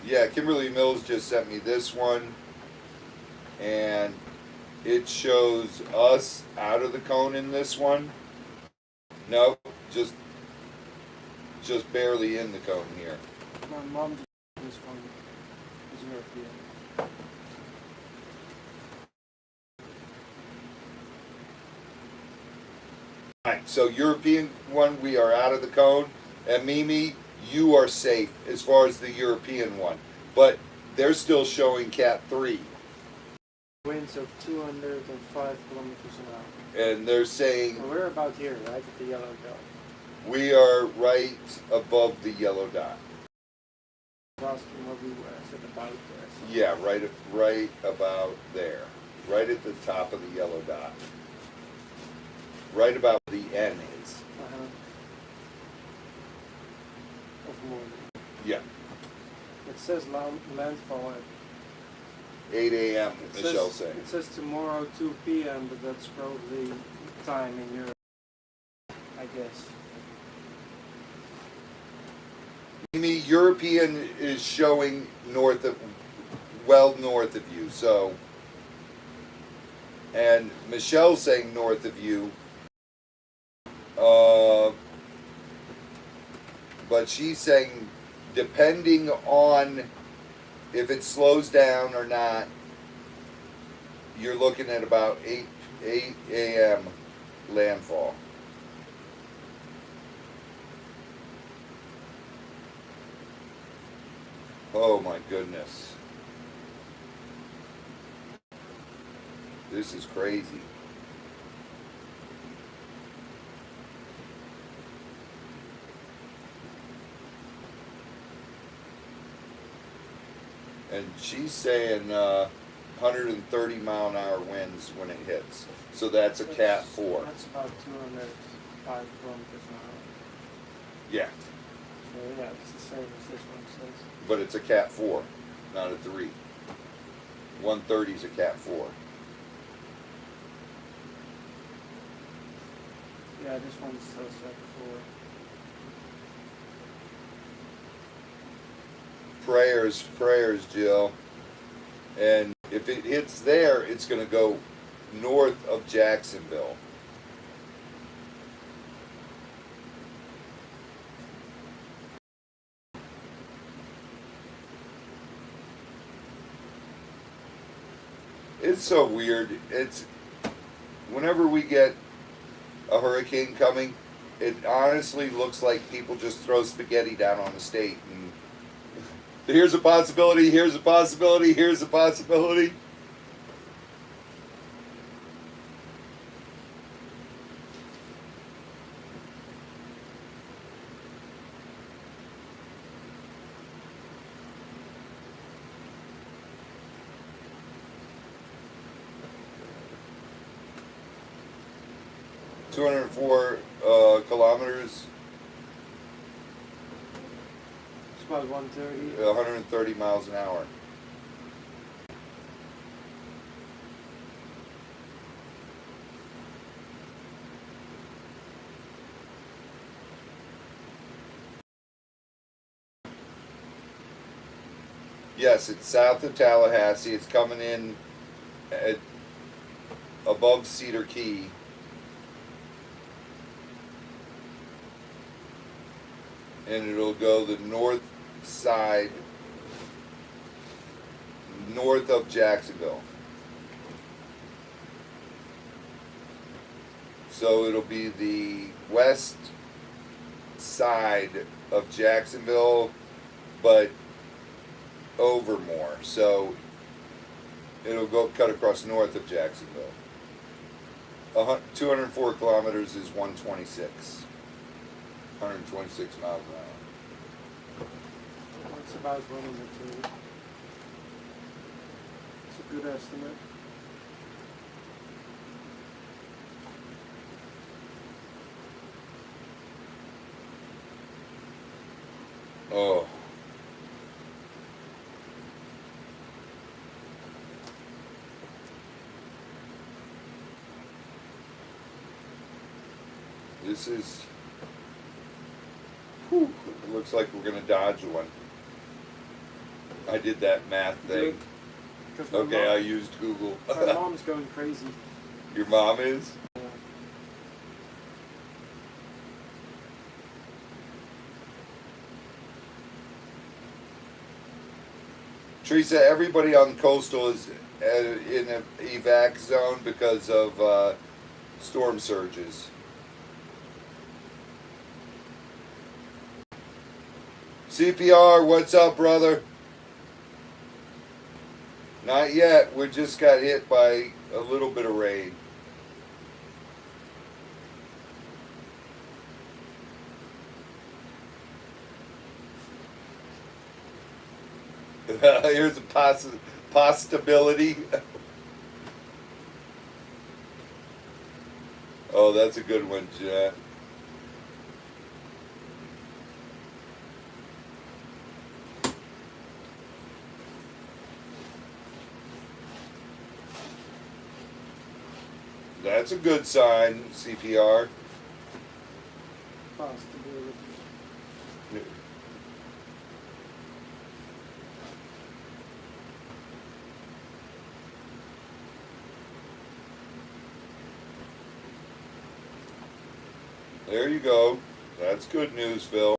Speaker 1: Yeah, Kimberly Mills just sent me this one, and it shows us out of the cone in this one. No, just barely in the cone here.
Speaker 2: My mom did this one is European.
Speaker 1: Alright, so European one, we are out of the cone, and Mimi, you are safe as far as the European one, but they're still showing Cat 3.
Speaker 2: Winds of 205 kilometers an hour.
Speaker 1: And they're saying
Speaker 2: Well, we're about here, right at the yellow dot.
Speaker 1: we are right above the yellow dot.
Speaker 2: Asking where we were, I said about there. So.
Speaker 1: Yeah, right about there. Right at the top of the yellow dot. Right about the N is.
Speaker 2: Of morning.
Speaker 1: Yeah.
Speaker 2: It says landfall at
Speaker 1: 8 a.m. Michelle
Speaker 2: says,
Speaker 1: saying.
Speaker 2: It says tomorrow 2 p.m., but that's probably time in Europe, I guess.
Speaker 1: Mimi, European is showing north of, well north of you, so. And Michelle's saying north of you. But she's saying depending on if it slows down or not, you're looking at about 8 a.m. landfall. Oh my goodness. This is crazy. And she's saying 130 mile an hour winds when it hits. So that's a Cat 4.
Speaker 2: That's about 205 kilometers an hour.
Speaker 1: Yeah,
Speaker 2: So yeah, it's the same as this one says.
Speaker 1: but it's a Cat 4, not a 3. 130 is a Cat 4.
Speaker 2: Yeah, this one's still set for.
Speaker 1: Prayers, Jill. And if it hits there, it's going to go north of Jacksonville. It's so weird. It's whenever we get a hurricane coming, it honestly looks like people just throw spaghetti down on the state and here's a possibility, here's a possibility, here's a possibility. Two 204 kilometers,
Speaker 2: It's about 130.
Speaker 1: 130 miles an hour. Yes, it's south of Tallahassee. It's coming in at above Cedar Key. And it'll go the north side, north of Jacksonville. So it'll be the west side of Jacksonville, but over more. So it'll go cut across north of Jacksonville. 204 kilometers is 126. 126 miles an hour.
Speaker 2: That's about 130. It's a good estimate.
Speaker 1: Oh. This is... Whew, it looks like we're going to dodge one. I did that math thing. Okay, I used Google.
Speaker 2: My mom's going crazy.
Speaker 1: Your mom is?
Speaker 2: Yeah.
Speaker 1: Teresa, everybody on coastal is in an evac zone because of storm surges. CPR, what's up, brother? Not yet. We just got hit by a little bit of rain. Here's a possibility. Oh, that's a good one, Jet. That's a good sign, CPR.
Speaker 2: Possibility.
Speaker 1: There you go. That's good news, Phil.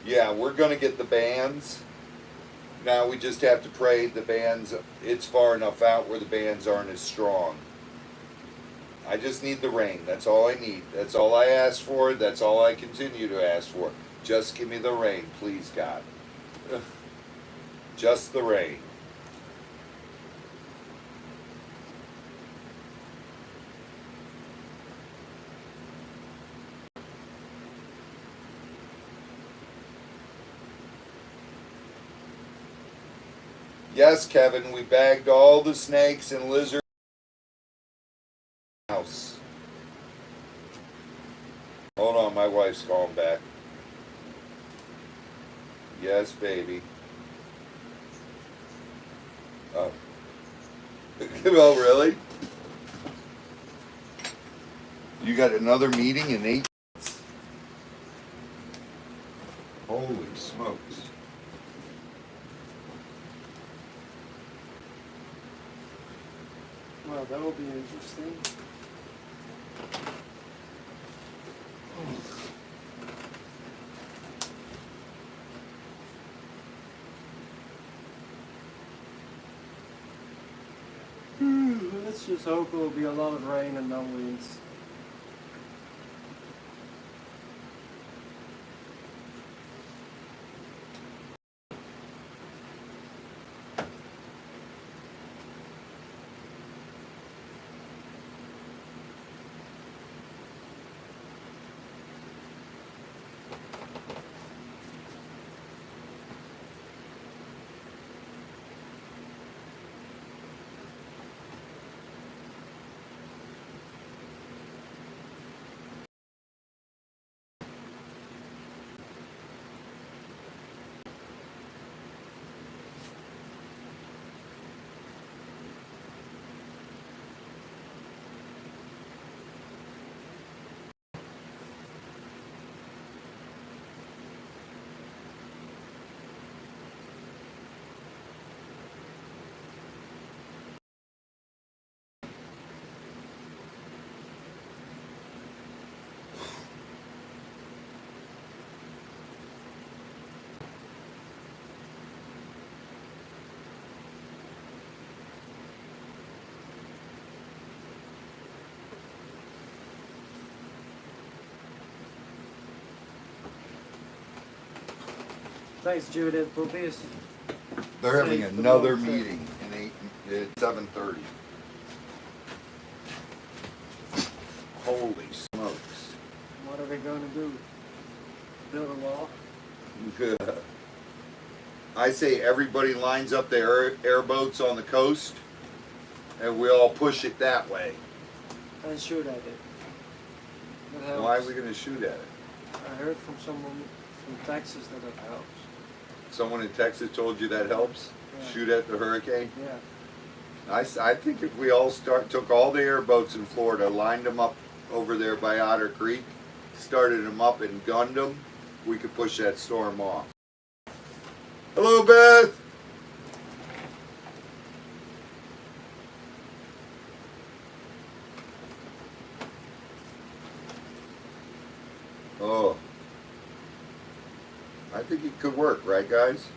Speaker 1: Yeah, we're going to get the bands. Now we just have to pray the bands, it's far enough out where the bands aren't as strong. I just need the rain. That's all I need. That's all I ask for. That's all I continue to ask for. Just give me the rain, please, God. Just the rain. Yes, Kevin, we bagged all the snakes and lizards in the house. Hold on, my wife's calling back. Yes, baby. Oh. Oh, really? You got another meeting in 8 minutes? Holy smokes.
Speaker 2: Well, that will be interesting. Let's just hope it will be a lot of rain and no winds. Thanks, Judith. We'll be
Speaker 1: They're having
Speaker 2: safe for
Speaker 1: another
Speaker 2: long trip.
Speaker 1: meeting at 7:30. Holy smokes.
Speaker 2: What are they going to do? Build a wall?
Speaker 1: I say everybody lines up their airboats on the coast and we all push it that way.
Speaker 2: And shoot at it. That helps.
Speaker 1: Why are we going to shoot at it?
Speaker 2: I heard from someone from Texas that it helps.
Speaker 1: Someone in Texas told you that helps?
Speaker 2: Yeah.
Speaker 1: Shoot at the hurricane?
Speaker 2: Yeah.
Speaker 1: I think if we all took all the airboats in Florida, lined them up over there by Otter Creek, started them up and gunned them, we could push that storm off. Hello, Beth. Oh. I think it could work, right, guys?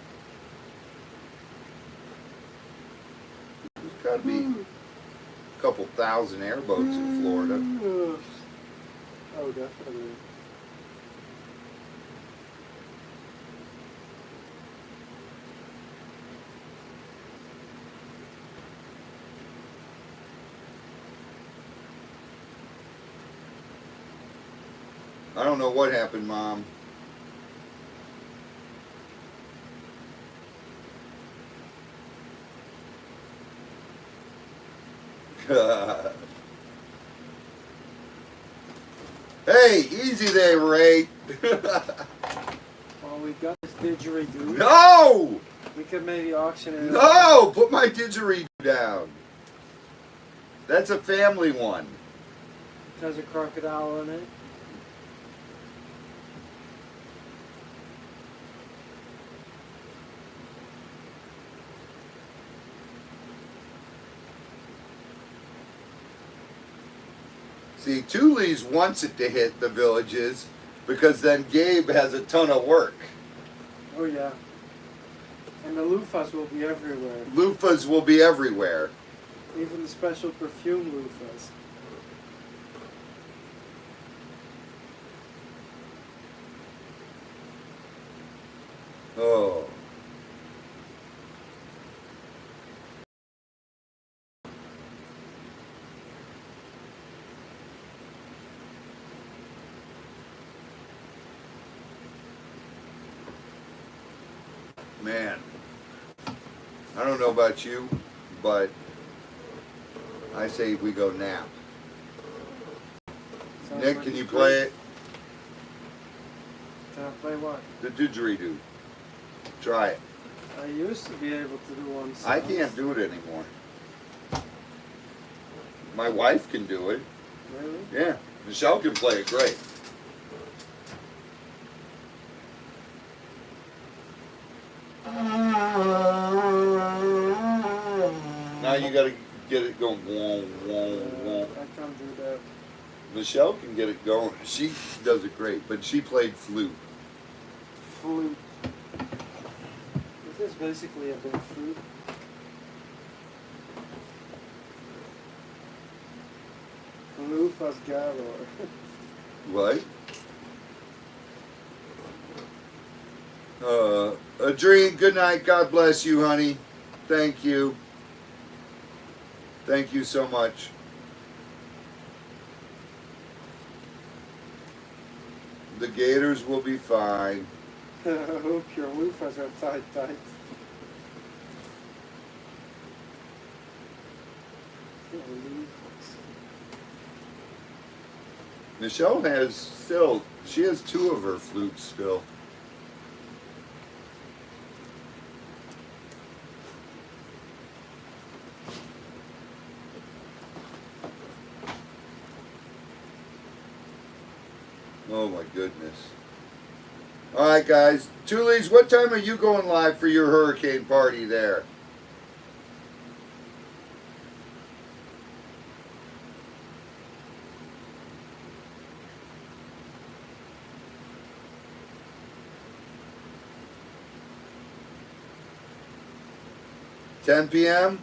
Speaker 1: There's got to be a couple thousand airboats in Florida.
Speaker 2: Oh, definitely.
Speaker 1: I don't know what happened, Mom. Hey, easy there, Ray.
Speaker 2: Well, we got this didgeridoo.
Speaker 1: No!
Speaker 2: We could maybe auction it.
Speaker 1: No! Put my didgeridoo down. That's a family one.
Speaker 2: It has a crocodile in it.
Speaker 1: See, Thule's wants it to hit the villages because then Gabe has a ton of work.
Speaker 2: Oh yeah. And the loofahs will be everywhere.
Speaker 1: Loofahs will be everywhere.
Speaker 2: Even the special perfume loofahs.
Speaker 1: Oh. Man, I don't know about you, but I say we go nap.
Speaker 2: Sounds
Speaker 1: Nick,
Speaker 2: like
Speaker 1: can you
Speaker 2: it's
Speaker 1: play
Speaker 2: great.
Speaker 1: it?
Speaker 2: Can I play what?
Speaker 1: The didgeridoo. Try it.
Speaker 2: I used to be able to do one sound.
Speaker 1: I can't do it anymore. My wife can do it.
Speaker 2: Really?
Speaker 1: Yeah, Michelle can play it great. Now you gotta get it going. Whoa, whoa, whoa.
Speaker 2: I can't do that.
Speaker 1: Michelle can get it going. She does it great, but she played flute.
Speaker 2: Flute. This is basically a big flute. Lufas Galor.
Speaker 1: What? Adri, good night. God bless you, honey. Thank you. Thank you so much. The Gators will be fine.
Speaker 2: I hope your loofahs are tight. Yeah, loofahs.
Speaker 1: Michelle she has 2 of her flutes still. Oh my goodness. Alright guys, Tulies, what time are you going live for your hurricane party there? $10 p.m.?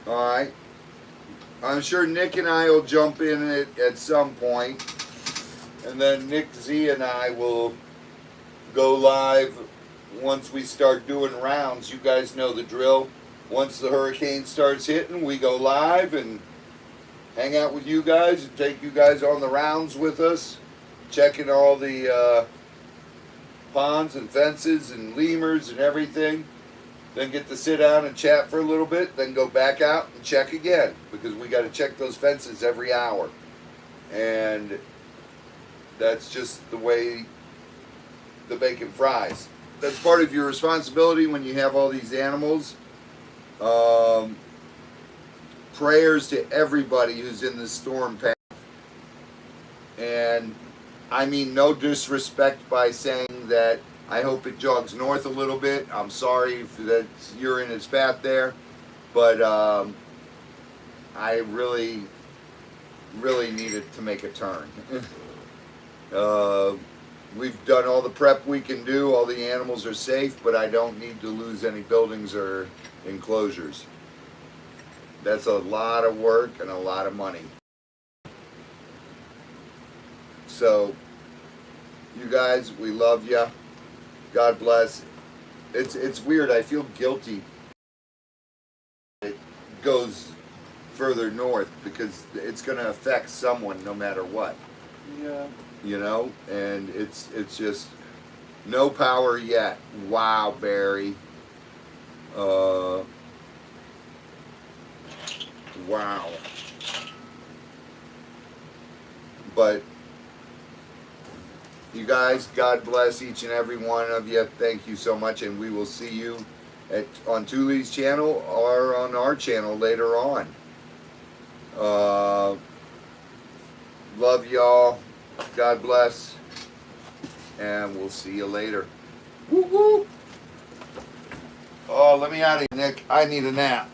Speaker 1: Alright. I'm sure Nick and I will jump in it at some point. And then Nick Z and I will go live once we start doing rounds. You guys know the drill. Once the hurricane starts hitting, we go live and hang out with you guys and take you guys on the rounds with us. Checking all the ponds and fences and lemurs and everything. Then get to sit down and chat for a little bit, then go back out and check again, because we got to check those fences every hour. And that's just the way the bacon fries. That's part of your responsibility when you have all these animals. Prayers to everybody who's in the storm path. And I mean no disrespect by saying that I hope it jogs north a little bit. I'm sorry if you're in its path there, but I really need it to make a turn. We've done all the prep we can do. All the animals are safe, but I don't need to lose any buildings or enclosures. That's a lot of work and a lot of money. So, you guys, we love you. God bless. It's weird. I feel guilty. It goes further north because it's going to affect someone no matter what.
Speaker 2: Yeah.
Speaker 1: You know, and it's just no power yet. Wow, Barry. Wow. But you guys, God bless each and every one of you. Thank you so much, and we will see you on Tuli's channel or on our channel later on. Love y'all. God bless, and we'll see you later. Woo woo. Oh, let me out of here, Nick. I need a nap.